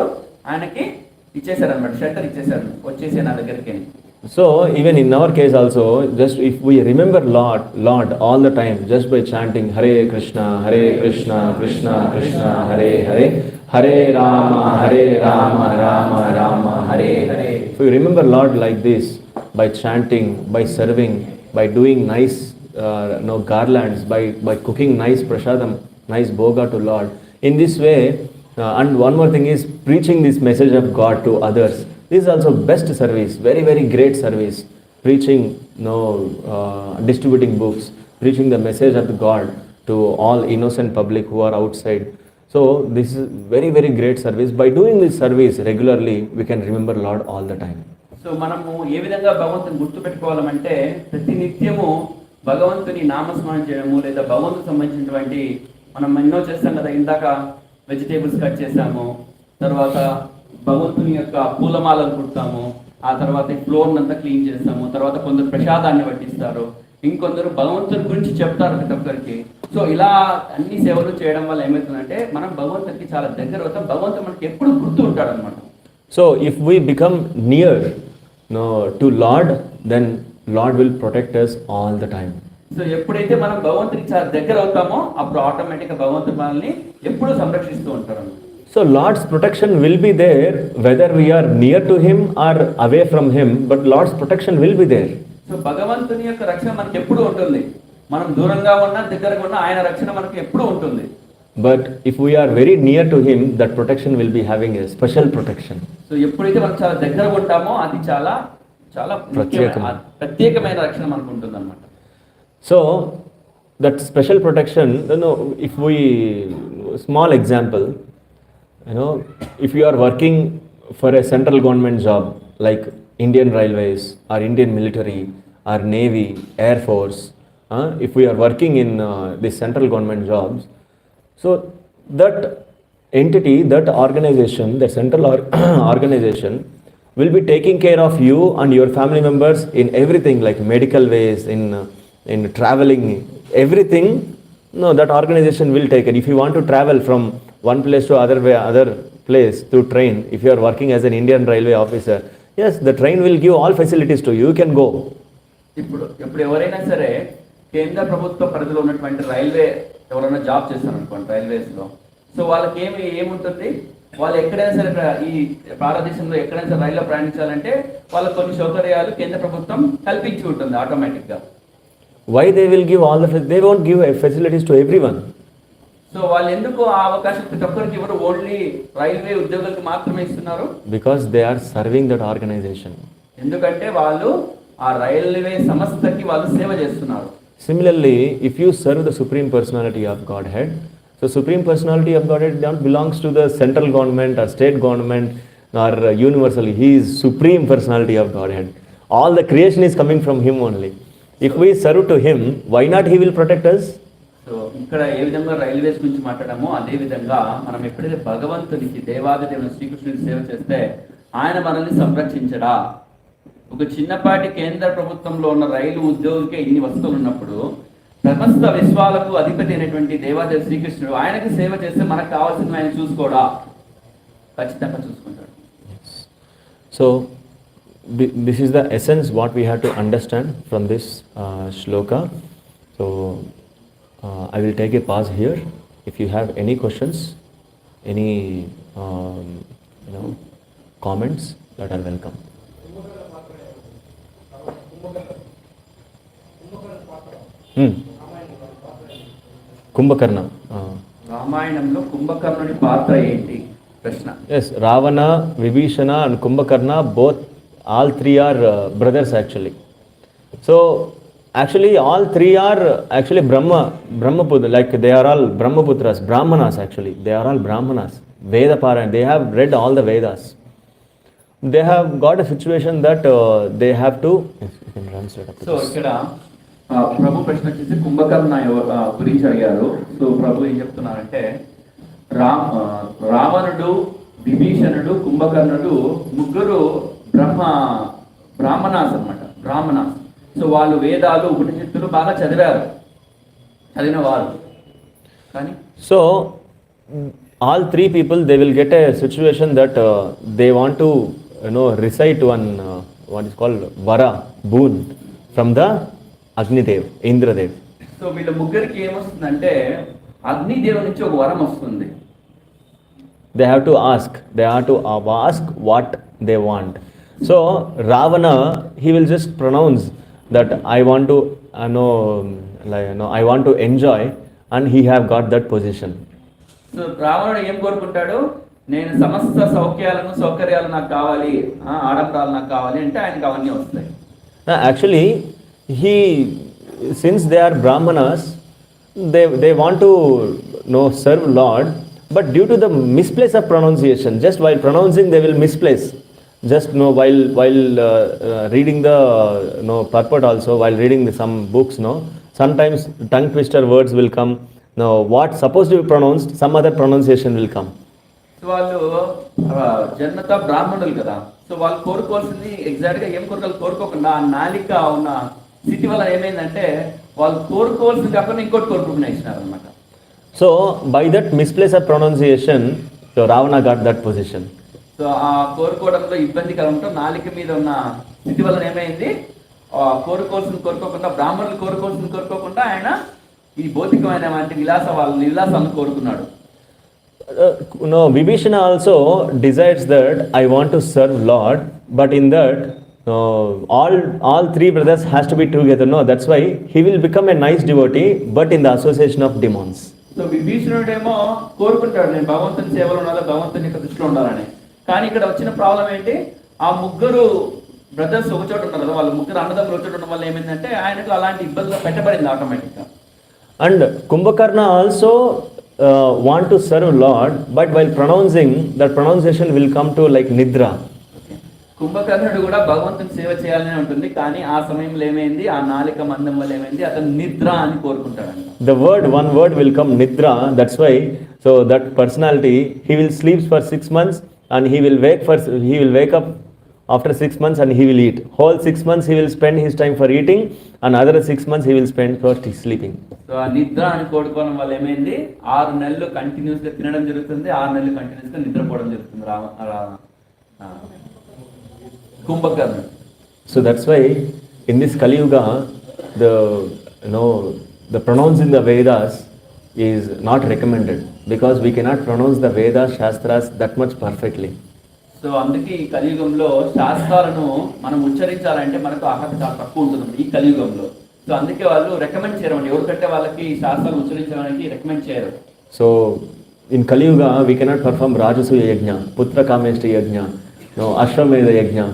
[SPEAKER 2] ఆయనకి ఇచ్చేశాడు అనమాట, షెల్టర్ ఇచ్చేశాడు, వచ్చేసి నా దగ్గరికి.
[SPEAKER 1] So even in our case also, just if we remember Lord all the time, just by chanting Hare Krishna Krishna Krishna Hare Hare, Hare Rama Rama Rama Hare Hare. If we remember Lord like this, by chanting, by serving, by doing nice garlands, by cooking nice prasadam, nice bhoga to Lord, in this way, and one more thing is preaching this message of God to others. This is also best service, very very great service. Preaching, distributing books, preaching the message of God to all innocent public who are outside. So this is very very great service. By doing this service regularly, we can remember Lord all the time.
[SPEAKER 2] So మనము ఏ విధంగా భగవంతుని గుర్తుపెట్టుకోవాలంటే ప్రతి నిత్యము భగవంతుని నామస్మరణ చేయడము లేదా భగవంతుకు సంబంధించినటువంటి మనం ఎన్నో చేస్తాం కదా, ఇందాక వెజిటేబుల్స్ కట్ చేసాము, తర్వాత భగవంతుని యొక్క పూలమాలను కుడతాము, ఆ తర్వాత ఈ ఫ్లోర్ అంతా క్లీన్ చేస్తాము, తర్వాత కొందరు ప్రసాదాన్ని వడ్డిస్తారు, ఇంకొందరు భగవంతుని గురించి చెప్తారు ప్రతి ఒక్కరికి. సో ఇలా అన్ని సేవలు చేయడం వల్ల ఏమవుతుందంటే మనం భగవంతునికి చాలా దగ్గర అవుతాం, భగవంతుడు మనకి ఎప్పుడు గుర్తు ఉంటాడు అనమాట.
[SPEAKER 1] So if we become near to Lord, then Lord will protect us all the time.
[SPEAKER 2] So ఎప్పుడైతే మనం భగవంతునికి చాలా దగ్గర అవుతామో అప్పుడు ఆటోమేటిక్గా భగవంతుడు మనల్ని ఎప్పుడూ సంరక్షిస్తూ ఉంటారు.
[SPEAKER 1] So Lord's protection will be there whether we are near to Him or away from Him, but Lord's protection will be there.
[SPEAKER 2] So భగవంతుని యొక్క రక్షణ మనకి ఎప్పుడూ ఉంటుంది, మనం దూరంగా ఉన్నా దగ్గరగా ఉన్నా ఆయన రక్షణ మనకి ఎప్పుడూ ఉంటుంది.
[SPEAKER 1] But if we are very near to Him, that protection will be having a special protection.
[SPEAKER 2] So ఎప్పుడైతే మనం చాలా దగ్గరగా ఉంటామో అది చాలా చాలా ప్రత్యేకమైన రక్షణ మనకు ఉంటుంది అన్నమాట.
[SPEAKER 1] So that special protection, if we, small example, if you are working for a central government job like Indian Railways or Indian military or Navy, Air Force, if we are working in the central government jobs, so that entity, that organization, that central organization will be taking care of you and your family members in everything, like medical ways, in traveling, everything. No, that organization will take it. If you want to travel from one place to other place through train, if you are working as an Indian Railway officer, yes, the train will give all facilities to you. You can go.
[SPEAKER 2] ఇప్పుడు ఎవరైనా సరే కేంద్ర ప్రభుత్వ పరిధిలో ఉన్నటువంటి railway ఎవరైనా job చేస్తారు అనుకోండి రైల్వేస్లో, సో వాళ్ళకి ఏముంటుంది, వాళ్ళు ఎక్కడైనా సరే ఈ భారతదేశంలో ఎక్కడైనా సరే రైల్లో ప్రయాణించాలంటే వాళ్ళకి కొన్ని సౌకర్యాలు కేంద్ర ప్రభుత్వం కల్పించి ఉంటుంది ఆటోమేటిక్గా.
[SPEAKER 1] Why they will give all they won't give facilities to everyone.
[SPEAKER 2] So వాళ్ళు ఎందుకు ఆ అవకాశం ప్రతి ఒక్కరికి ఇవ్వరు, ఓన్లీ రైల్వే ఉద్యోగులకు మాత్రమే ఇస్తున్నారు?
[SPEAKER 1] Because they are serving that organization.
[SPEAKER 2] ఎందుకంటే వాళ్ళు ఆ రైల్వే సంస్థకి వాళ్ళు సేవ చేస్తున్నారు.
[SPEAKER 1] Similarly, if you serve the Supreme Personality of Godhead, so Supreme Personality of Godhead don't belongs to the central government or state government or universal. He is Supreme Personality of Godhead. All the creation is coming from Him only. If we serve to Him, why not He will protect us?
[SPEAKER 2] So ఇక్కడ ఏ విధంగా railways గురించి మాట్లాడామో అదే విధంగా మనం ఎప్పుడైతే భగవంతునికి దేవాది దేవుని శ్రీకృష్ణుడికి సేవ చేస్తే ఆయన మనల్ని సంరక్షించడా. ఒక చిన్నపాటి కేంద్ర ప్రభుత్వంలో ఉన్న రైలు ఉద్యోగికే ఇన్ని వస్తువులు ఉన్నప్పుడు సమస్త విశ్వాలకు అధిపతి అయినటువంటి దేవాదేవి శ్రీకృష్ణుడు ఆయనకి సేవ చేస్తే మనకు కావాల్సిన ఆయన చూసుకోడా, ఖచ్చితంగా చూసుకుంటాడు.
[SPEAKER 1] So this is the essence what we have to understand from this shloka. So I will take a pause here. If you have any questions, any comments, that are welcome. Kumbhakarna,
[SPEAKER 2] రామాయణంలో కుంభకర్ణుడి పాత్ర ఏంటి ప్రశ్న?
[SPEAKER 1] Yes, Ravana, Vibhishana and Kumbhakarna, both all three are brothers actually. So actually all three are actually Brahmaputra, like they are all Brahmaputras, Brahmanas actually. They are all Brahmanas. Veda Parayana, they have read all the Vedas. They have got a situation that they have to. Yes, you can translate up to
[SPEAKER 2] so ఇక్కడ ప్రభు ప్రశ్న వచ్చేసి కుంభకర్ణ గురించి అడిగారు. So ప్రభు ఏం చెప్తున్నారంటే రావణుడు, విభీషణుడు, కుంభకర్ణుడు ముగ్గురు బ్రాహ్మణాస్ అన్నమాట, బ్రాహ్మణాస్. సో వాళ్ళు వేదాలు ఉపనిషత్తులు బాగా చదివిన వారు. కానీ
[SPEAKER 1] so all three people, they will get a situation that they want to recite one what is called vara, boon from the Agnidev, Indradev.
[SPEAKER 2] So వీళ్ళ ముగ్గురికి ఏమొస్తుందంటే అగ్నిదేవుడి నుంచి ఒక వరం వస్తుంది.
[SPEAKER 1] They have to ask what they want. So Ravana, he will just pronounce that I want to I want to enjoy, and he have got that position.
[SPEAKER 2] So రావణుడు ఏం కోరుకుంటాడు, నేను సమస్త సౌకర్యాలు నాకు కావాలి, ఆడంబరాలు నాకు కావాలి అంటే ఆయనకు అవన్నీ వస్తాయి.
[SPEAKER 1] Actually, since they are Brahmanas, they want to serve Lord, but due to the misplace of pronunciation, just while pronouncing they will misplace. Just while reading the purport also, while reading some books, sometimes tongue twister words will come. Now what supposed to be pronounced, some other pronunciation will come.
[SPEAKER 2] So వాళ్ళు జన్మత బ్రాహ్మణులు కదా, so వాళ్ళు కోరుకోవాల్సింది ఎగ్జాక్ట్గా ఏం కోరుకోకుండా ఆ నాలిక ఉన్న స్థితి వల్ల ఏమైందంటే వాళ్ళు కోరుకోవాల్సింది కాకుండా ఇంకోటి కోరుకుంటున్నా ఇచ్చినారు అనమాట.
[SPEAKER 1] So by that misplaced pronunciation, so Ravana got that position.
[SPEAKER 2] So ఆ కోరుకోవడంలో ఇబ్బందికరంతో నాలిక మీద ఉన్న స్థితి వల్ల ఏమైంది, కోరుకోకుండా బ్రాహ్మణులు కోరుకోకుండా ఆయన ఈ భౌతికమైన విలాసాలను కోరుకున్నాడు.
[SPEAKER 1] Vibhishana also decides that I want to serve Lord, but in that all three brothers has to be together. No, that's why he will become a nice devotee, but in the association of demons.
[SPEAKER 2] So విభీషణుడేమో కోరుకుంటాడు నేను భగవంతుని సేవలో ఉండాలి, భగవంతుని యొక్క దృష్టిలో ఉండాలని. కానీ ఇక్కడ వచ్చిన ప్రాబ్లం ఏంటి, ఆ ముగ్గురు బ్రదర్స్ ఒక చోట ఉన్నారు కదా, వాళ్ళ ముగ్గురు అన్నదమ్ములు ఒక చోట ఉండడం వల్ల ఏమైందంటే ఆయనకు అలాంటి ఇబ్బందులు పెట్టబడింది ఆటోమేటిక్గా.
[SPEAKER 1] And Kumbhakarna also want to serve Lord, but while pronouncing, that pronunciation will come to like Nidra.
[SPEAKER 2] కుంభకర్ణుడు కూడా భగవంతుని సేవ చేయాలని ఉంటుంది, కానీ ఆ సమయంలో ఏమైంది, ఆ నాలిక మందం వల్ల ఏమైంది, అతను నిద్ర అని కోరుకుంటాడు.
[SPEAKER 1] One word will come Nidra. That's why, so that personality, he will sleep for 6 months and he will wake up after 6 months and he will eat. Whole 6 months he will spend his time for eating, and other 6 months he will spend for sleeping.
[SPEAKER 2] So ఆ నిద్ర అని కోరుకోవడం వల్ల ఏమైంది, 6 నెలలు continuous గా తినడం జరుగుతుంది, 6 నెలలు కంటిన్యూస్ గా నిద్రపోవడం జరుగుతుంది కుంభకర్ణుడు.
[SPEAKER 1] So that's why in this Kali Yuga, the pronouncing the Vedas is not recommended, because we cannot pronounce the Vedas, Shastras that much perfectly.
[SPEAKER 2] So అందుకే ఈ కలియుగంలో శాస్త్రాలను మనం ఉచ్చరించాలంటే మనకు అర్హత చాలా తక్కువ ఉంటుంది ఈ కలియుగంలో. సో అందుకే వాళ్ళు రికమెండ్ చేయరు, ఎవరికంటే వాళ్ళకి శాస్త్రాలు ఉచ్చరించడానికి రికమెండ్ చేయరు.
[SPEAKER 1] So in Kali Yuga we cannot perform Rajasuya Yajna, Putra Kameshti Yajna, Ashwamedha Yajna.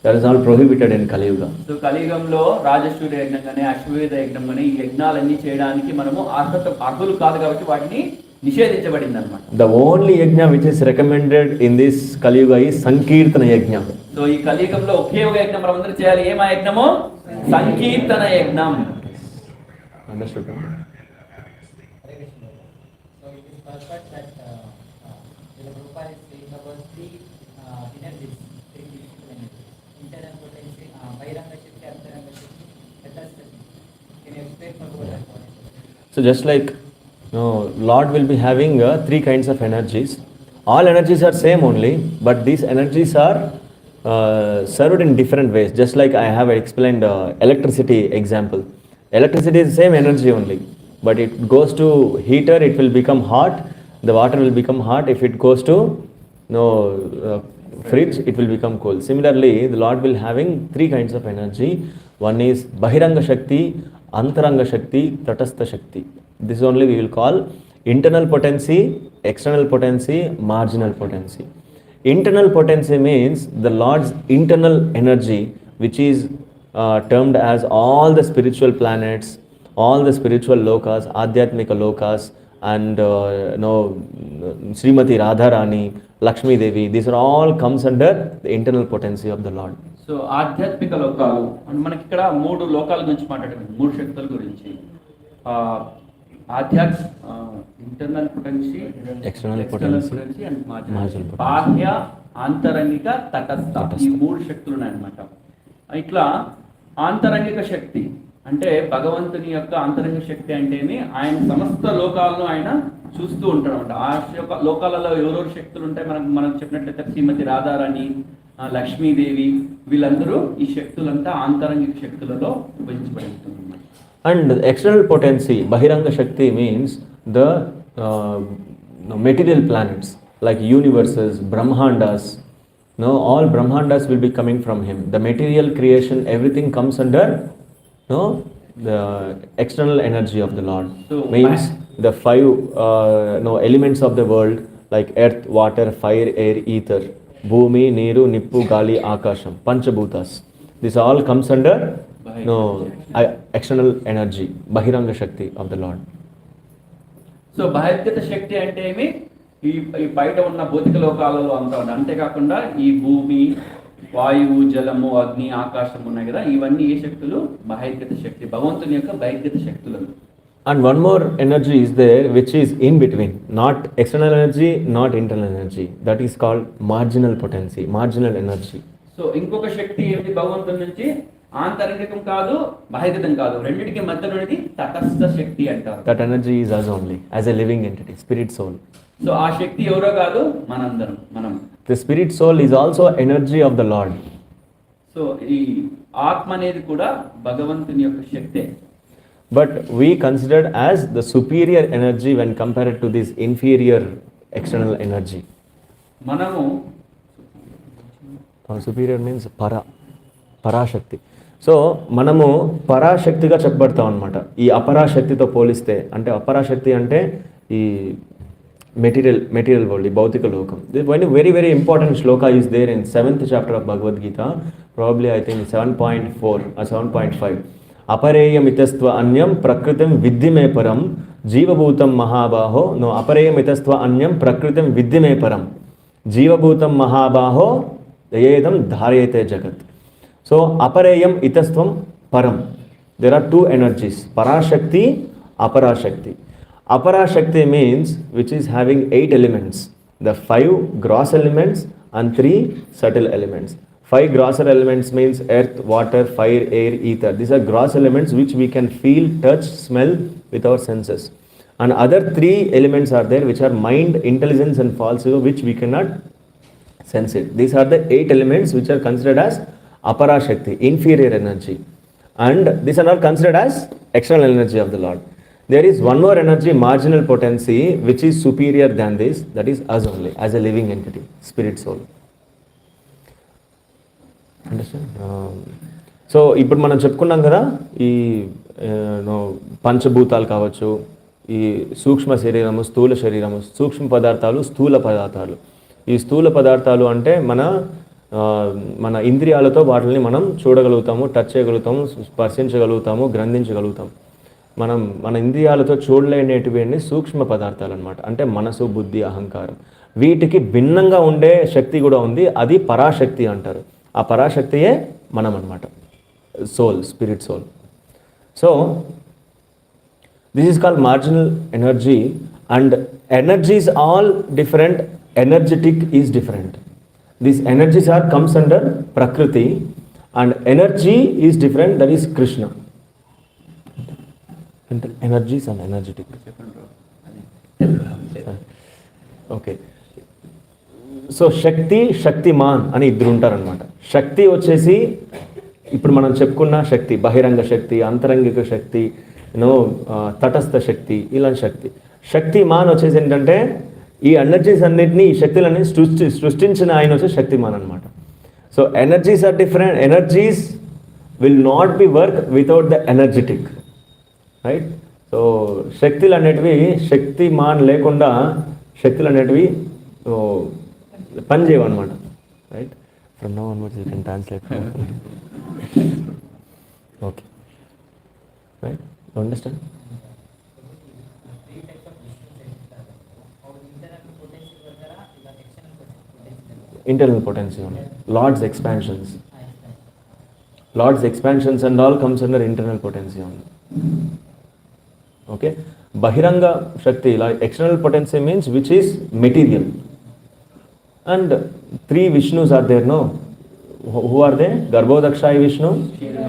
[SPEAKER 1] That is all prohibited in Kali Yuga.
[SPEAKER 2] So కలియుగంలో రాజసూయ యజ్ఞం కానీ అశ్వమేధ యజ్ఞం కానీ ఈ యజ్ఞాలన్నీ చేయడానికి మనము అర్హులు కాదు కాబట్టి వాటిని నిషేధించబడింది అన్నమాట.
[SPEAKER 1] The only yajna which is recommended in this Kali Yuga is Sankirtana Yajna.
[SPEAKER 2] So ఈ కలియుగంలో ఒకే ఒక యజ్ఞం మనం అందరూ చేయాలి. ఏమా యజ్ఞము? సంకీర్తన యజ్ఞం.
[SPEAKER 1] Understood? So just like Lord will be having 3 kinds of energies. All energies are same only, but these energies are served in different ways. Just like I have explained electricity example. Electricity is the same energy only, but it goes to heater, it will become hot. The water will become hot. If it goes to fridge, it will become cold. Similarly, the Lord will having 3 kinds of energy. One is Bahiranga Shakti, Antaranga Shakti, Tatastha Shakti. This only we will call internal potency, external potency, marginal potency. Internal potency means the Lord's internal energy, which is termed as all the spiritual planets, all the spiritual lokas, Adhyatmika lokas, and Srimati Radharani, Lakshmi Devi. These are all comes under the internal potency of the Lord.
[SPEAKER 2] So ఆధ్యాత్మిక లోకాలు అంటే మనకి ఇక్కడ 3 లోకాల గురించి మాట్లాడారు, 3 శక్తుల గురించి. Internal potency,
[SPEAKER 1] external potency
[SPEAKER 2] and marginal. బాహ్య, ఆంతరంగిక, తటస్థ, ఈ 3 శక్తులు ఉన్నాయన్నమాట. ఇట్లా ఆంతరంగిక శక్తి అంటే భగవంతుని యొక్క ఆంతరంగిక శక్తి అంటేనే ఆయన సమస్త లోకాలను ఆయన చూస్తూ ఉంటాడు అనమాట. ఆ లోకాలలో ఎవరెవరు శక్తులు ఉంటాయి మనం చెప్పినట్లయితే శ్రీమతి రాధారాణి, లక్ష్మీదేవి, వీళ్ళందరూ ఈ శక్తులంతా ఆంతరంగిక శక్తులలో విభజించబడి ఉంటుంది.
[SPEAKER 1] And external potency, Bahiranga Shakti, means the material planets like universes, Brahmandas. All Brahmandas will be coming from him. The material creation, everything comes under the external energy of the Lord. So means the 5 elements of the world like earth, water, fire, air, ether, Bhumi, Neeru, Nippu, Gali, Akasham, Panchabhutas. This all comes under external energy, Bahiranga Shakti of the Lord.
[SPEAKER 2] So బహిర్గత శక్తి అంటే ఏమి, ఈ బయట ఉన్న భౌతిక లోకాలలో అంతా ఉంది. అంతేకాకుండా ఈ భూమి, వాయువు, జలము, అగ్ని, ఆకాశం ఉన్నాయి కదా, ఇవన్నీ ఏ శక్తులు? బహిర్గత శక్తి, భగవంతుని యొక్క బహిర్గత శక్తులు.
[SPEAKER 1] And one more energy is there which is in between, not external energy, not internal energy. That is called marginal potency, marginal energy.
[SPEAKER 2] So ఇంకొక శక్తి ఏమిటి భగవంతుని నుంచి? ఆంతరంగికం కాదు, బహిర్గతం కాదు, రెండింటికి మధ్యలోనిది తటస్థ శక్తి అంటారు.
[SPEAKER 1] That energy is us only, as a living entity, spirit soul.
[SPEAKER 2] So ఆ శక్తి ఎవరో కాదు, మనందరం, మనం.
[SPEAKER 1] The spirit soul is also energy of the Lord.
[SPEAKER 2] So ఈ ఆత్మ అనేది కూడా భగవంతుని యొక్క శక్తే.
[SPEAKER 1] But we considered as the superior energy when compared to this inferior external energy.
[SPEAKER 2] మనము
[SPEAKER 1] superior means పరాశక్తి. సో మనము పరాశక్తిగా చెప్పబడతాం అనమాట ఈ అపరాశక్తితో పోలిస్తే. అంటే అపరాశక్తి అంటే ఈ మెటీరియల్ వరల్డ్, ఈ భౌతిక లోకం. Very very important shloka is there in 7th chapter of Bhagavad Gita, probably I think 7.4 or 7.5. అపరేయమితస్త్వ అన్యం ప్రకృతిం విద్ధి మే పరం జీవభూతం మహాబాహో. నో, అపరేయమితస్త్వ అన్యం ప్రకృతిం విద్ధి మే పరం జీవభూతం మహాబాహో ఏదం ధారయతే జగత్. సో అపరేయం ఇతస్త్వం పరం. There are 2 energies, parashakti, aparashakti. Aparashakti means which is having 8 elements, the 5 gross elements and 3 subtle elements. 5 grosser elements means earth, water, fire, air, ether. These are gross elements which we can feel, touch, smell with our senses. And other 3 elements are there which are mind, intelligence and false ego, which we cannot sense it. These are the 8 elements which are considered as aparashakti, inferior energy. And these are not considered as external energy of the Lord. There is one more energy, marginal potency, which is superior than this. That is us only, as a living entity, spirit soul. Understand? So ఇప్పుడు మనం చెప్పుకున్నాం కదా, ఈ పంచభూతాలు కావచ్చు, ఈ సూక్ష్మ శరీరము, స్థూల శరీరము, సూక్ష్మ పదార్థాలు, స్థూల పదార్థాలు. ఈ స్థూల పదార్థాలు అంటే మన ఇంద్రియాలతో వాటిని మనం చూడగలుగుతాము, టచ్ చేయగలుగుతాము, స్పర్శించగలుగుతాము, గ్రంథించగలుగుతాము. మన ఇంద్రియాలతో చూడలేనేటివి సూక్ష్మ పదార్థాలు అనమాట. అంటే మనసు, బుద్ధి, అహంకారం. వీటికి భిన్నంగా ఉండే శక్తి కూడా ఉంది, అది పరాశక్తి అంటారు. ఆ పరాశక్తియే మనం అనమాట, soul, spirit soul. So this is called marginal energy. And energies all different, energetic is different. These energies are comes under prakriti and energy is different, that is Krishna. Energies and energetic. Okay. So శక్తి, శక్తిమాన్ అని ఇద్దరు ఉంటారనమాట. శక్తి వచ్చేసి ఇప్పుడు మనం చెప్పుకున్న శక్తి, బహిరంగ శక్తి, అంతరంగిక శక్తి, తటస్థ శక్తి, ఇలాంటి శక్తి. శక్తిమాన్ వచ్చేసి ఏంటంటే ఈ ఎనర్జీస్ అన్నింటినీ, ఈ శక్తులన్నీ సృష్టించిన ఆయన వచ్చే శక్తిమాన్ అనమాట. So energies are different. Energies will not be work without the energetic, right? So శక్తులు అనేటివి, శక్తిమాన్ లేకుండా శక్తులు అనేటివి పని చేయవన్నమాట, right? From now onwards you can translate. Okay, right? You understand? Internal potency only. Lord's expansions. Lord's expansions and all comes under internal potency only. Okay? Bahiranga Shakti, like external potency means which is material. And 3 Vishnus are there, no? Who are they? Garbhodakshaya Vishnu,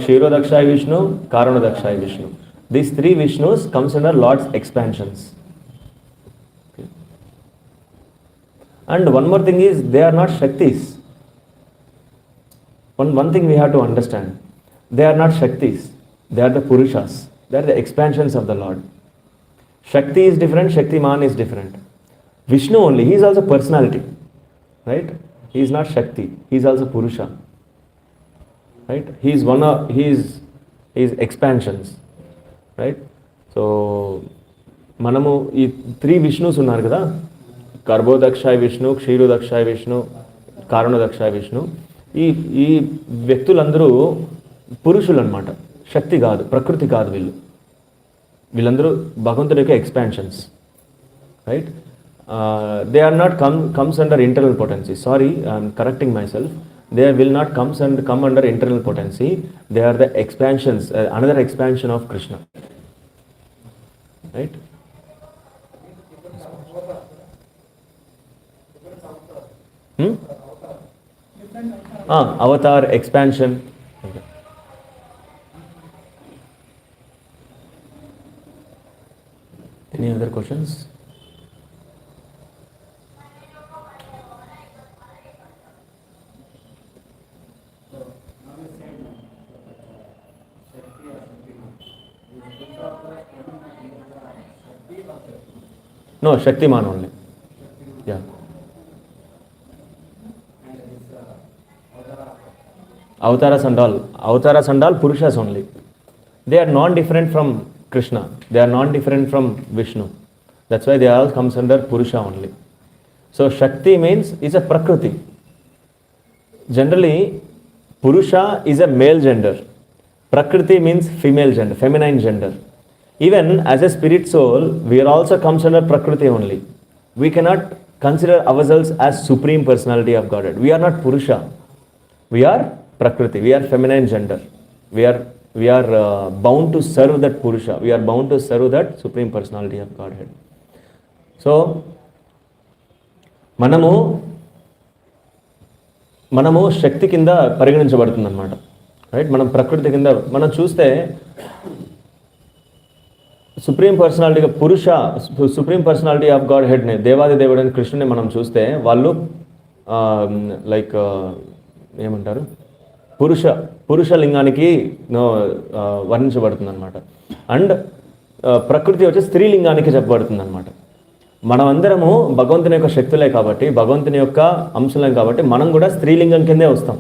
[SPEAKER 1] Kshirodakshaya Vishnu, Karanodakshaya Vishnu. These 3 Vishnus comes under Lord's expansions. Okay. And one more thing is, they are not Shaktis. One thing we have to understand. They are not Shaktis. They are the Purushas. They are the expansions of the Lord. Shakti is different, Shaktiman is different. Vishnu only, he is also personality. Right? He is not Shakti. He is also Purusha. Right? He is one of his expansions. Right? So, మనము ఈ 3 విష్ణుస్ ఉన్నారు కదా, గర్భోదక్షాయ విష్ణు, క్షీరోదక్షాయ విష్ణు, కారణోదక్షాయ విష్ణు. ఈ వ్యక్తులందరూ పురుషులు అనమాట, శక్తి కాదు, ప్రకృతి కాదు. వీళ్ళందరూ భగవంతుడి యొక్క expansions, right? They are not comes under internal potency. Sorry, I am correcting myself. they will not come under internal potency. They are the expansions, another expansion of Krishna. Right? Avatar, expansion. Okay. Any other questions? No, Shaktiman only. Yeah. Avatars and all Purushas only. They are non-different from Krishna. They are non-different from Vishnu. That's why they all comes under Purusha only. So Shakti means is a Prakriti. Generally, Purusha is a male gender. Prakriti means female gender, feminine gender. Even as a spirit soul, we are also comes under Prakriti only. We cannot consider ourselves as supreme personality of Godhead. We are not Purusha. We are Prakriti. We are feminine gender. We are bound to serve that Purusha. We are bound to serve that supreme personality of Godhead. So, మనము శక్తి కింద పరిగణించబడుతుంది అన్నమాట. Right, మనం ప్రకృతి కింద మనం చూస్తే supreme personality of God హెడ్ని, దేవాది దేవుడని కృష్ణుని మనం చూస్తే వాళ్ళు లైక్ ఏమంటారు, పురుష లింగానికి వర్ణించబడుతుంది అనమాట. అండ్ ప్రకృతి వచ్చి స్త్రీలింగానికి చెప్పబడుతుంది అనమాట. మనమందరము భగవంతుని యొక్క శక్తులే కాబట్టి, భగవంతుని యొక్క అంశలే కాబట్టి మనం కూడా స్త్రీలింగం కిందే వస్తాం.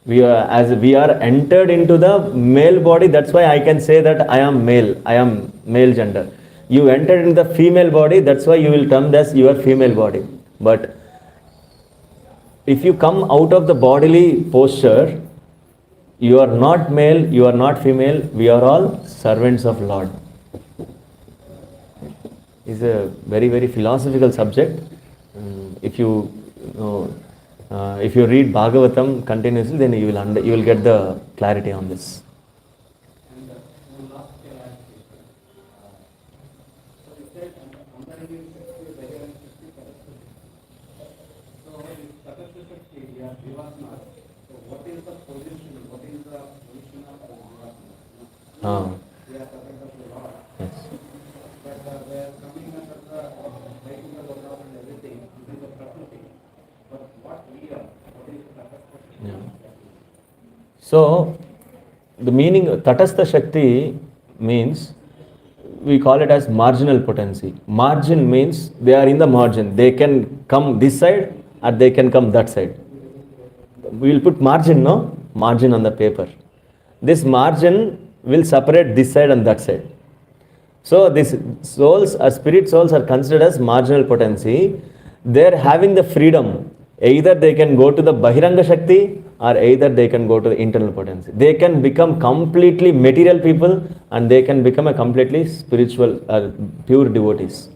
[SPEAKER 1] we are entered into the male body. That's why I can say that I am male gender. You entered into the female body, that's why you will term as your female body. But if you come out of the bodily posture, you are not male, you are not female, we are all servants of Lord. It's a very, very philosophical subject. If you read Bhagavatam continuously, then you will get the clarity on this. Yes. So, the meaning Tatastha Shakti means, we call it as marginal potency. Margin means they are in the margin. They can come this side or they can come that side. We will put margin on the paper. This margin will separate this side and that side. So, these souls or spirit souls are considered as marginal potency. They are having the freedom. Either they can go to the Bahiranga Shakti or either they can go to the internal potency. They can become completely material people and they can become a completely spiritual, pure devotees.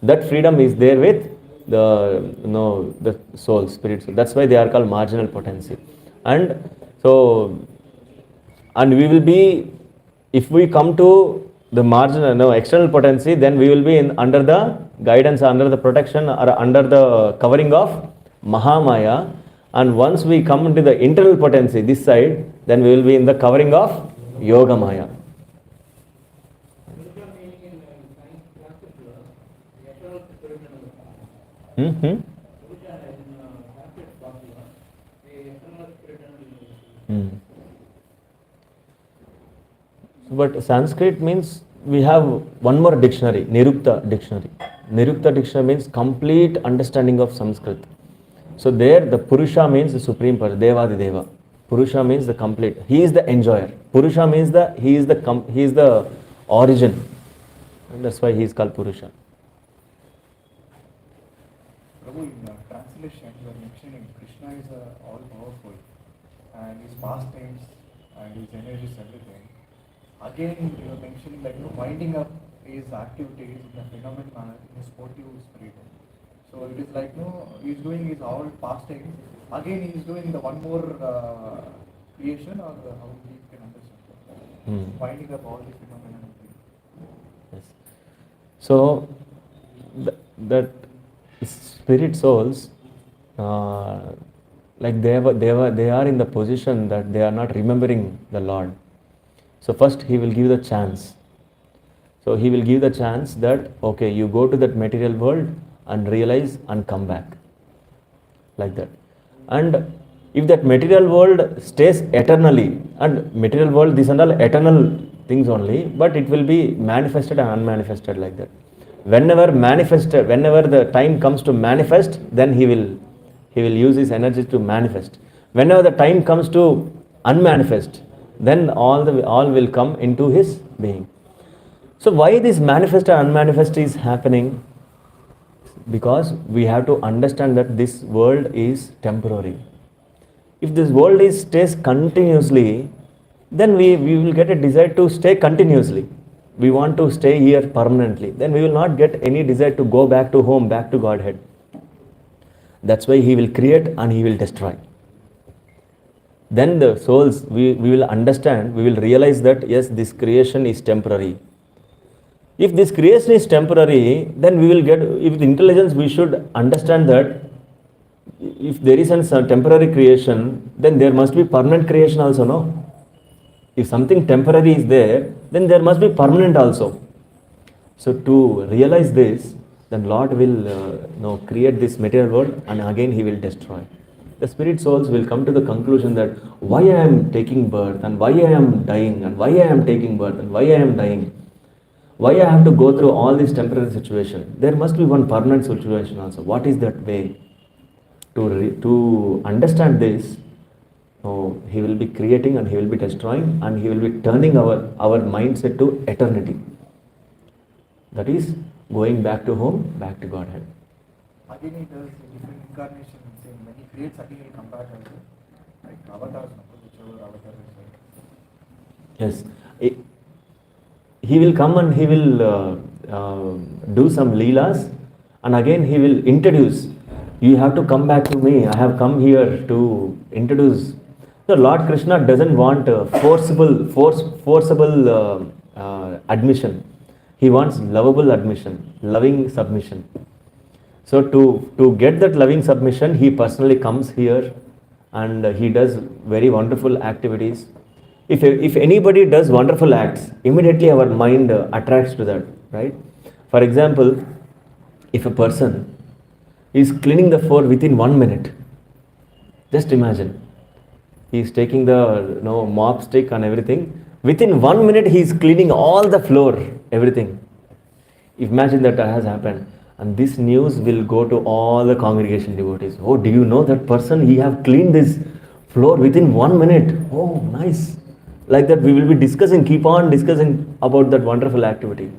[SPEAKER 1] That freedom is there with the soul, spirit soul. That's why they are called marginal potency. And so, and we will be, if we come to the marginal, external potency, then we will be under the guidance, under the protection or under the covering of Mahamaya. And once we come into the internal potency, this side, then we will be in the covering of Yoga Maya. But Sanskrit means we have one more dictionary, Nirukta dictionary. Nirukta dictionary means complete understanding of Sanskrit. So there the Purusha means the supreme person, Devadi Deva. Purusha means the complete. He is the enjoyer. Purusha means he is the origin. And that's why he is called Purusha.
[SPEAKER 3] Prabhu, in translation, you are mentioning Krishna is all powerful and his pastimes and his energies, everything. Again, you are mentioning like winding up his activities in a phenomenal manner in a sportive spirit. So it is like, no, he's doing his all past things. Again, he is doing the one more creation, or how we can understand. Winding up all the phenomena.
[SPEAKER 1] Yes. So that spirit souls, like they are in the position that they are not remembering the Lord. So first he will give the chance. So he will give the chance that, okay, you go to that material world and realize and come back. Like that. And if that material world stays eternally, and material world, these are all eternal things only, but it will be manifested and unmanifested like that. Whenever the time comes to manifest, then he will use his energy to manifest. Whenever the time comes to unmanifest, then all will come into his being. So why this manifest and unmanifest is happening? Because we have to understand that this world is temporary. If this world stays continuously, then we will get a desire to stay continuously. We want to stay here permanently. Then we will not get any desire to go back to home, back to Godhead. That's why he will create and he will destroy. Then the souls, we will understand, we will realize that yes, this creation is temporary. If this creation is temporary, then we will get, with intelligence we should understand that if there is a temporary creation, then there must be permanent creation also, no? If something temporary is there, then there must be permanent also. So to realize this, then Lord will create this material world and again he will destroy. The spirit souls will come to the conclusion that why I am taking birth and why I am dying and why I am taking birth and why I am dying. Why I have to go through all this temporary situation? There must be one permanent situation also. What is that way? To understand this, he will be creating and he will be destroying and he will be turning our mindset to eternity. That is going back to home, back to Godhead.
[SPEAKER 3] Again he does different incarnation, when he creates again he will come back also. Like avatars, whichever avatar is
[SPEAKER 1] Yes. He will come and he will do some leelas and again he will introduce. You have to come back to me. I have come here to introduce. So Lord Krishna doesn't want forcible admission. He wants lovable admission, loving submission. So to get that loving submission, he personally comes here and he does very wonderful activities. If anybody does wonderful acts, immediately our mind attracts to that, right? For example, if a person is cleaning the floor within 1 minute, just imagine, he is taking the mop stick and everything. Within 1 minute, he is cleaning all the floor, everything. Imagine that has happened, and this news will go to all the congregation devotees. Oh, do you know that person? He have cleaned this floor within 1 minute. Oh, nice. Like that, we will be keep on discussing about that wonderful activity.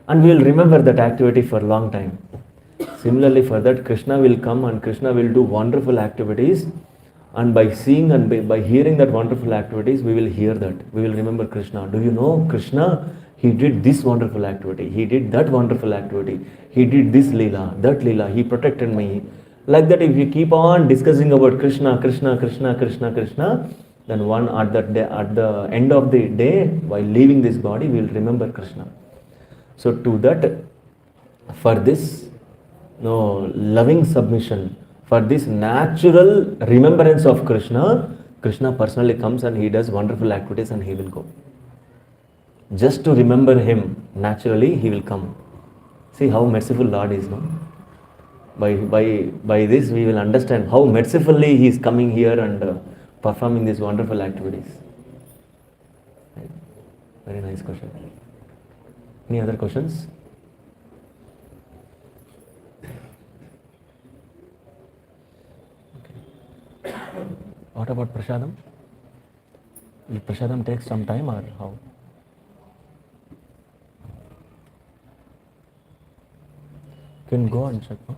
[SPEAKER 1] And we will remember that activity for a long time. Similarly, for that, Krishna will come and Krishna will do wonderful activities. And by seeing and by hearing that wonderful activities, we will hear that. We will remember Krishna. Do you know Krishna? He did this wonderful activity. He did that wonderful activity. He did this Leela, that Leela. He protected me. Like that, if you keep on discussing about Krishna, Krishna, Krishna, Krishna, Krishna, then at the end of the day, while leaving this body, we will remember Krishna. So to that, for this loving submission, for this natural remembrance of Krishna, Krishna personally comes and he does wonderful activities and he will go. Just to remember him, naturally he will come. See how merciful Lord is, no? By this we will understand how mercifully he is coming here and performing these wonderful activities. Right? Very nice question. Any other questions? Okay. What about prasadam? Will prasadam take some time or how? You can go and check. No?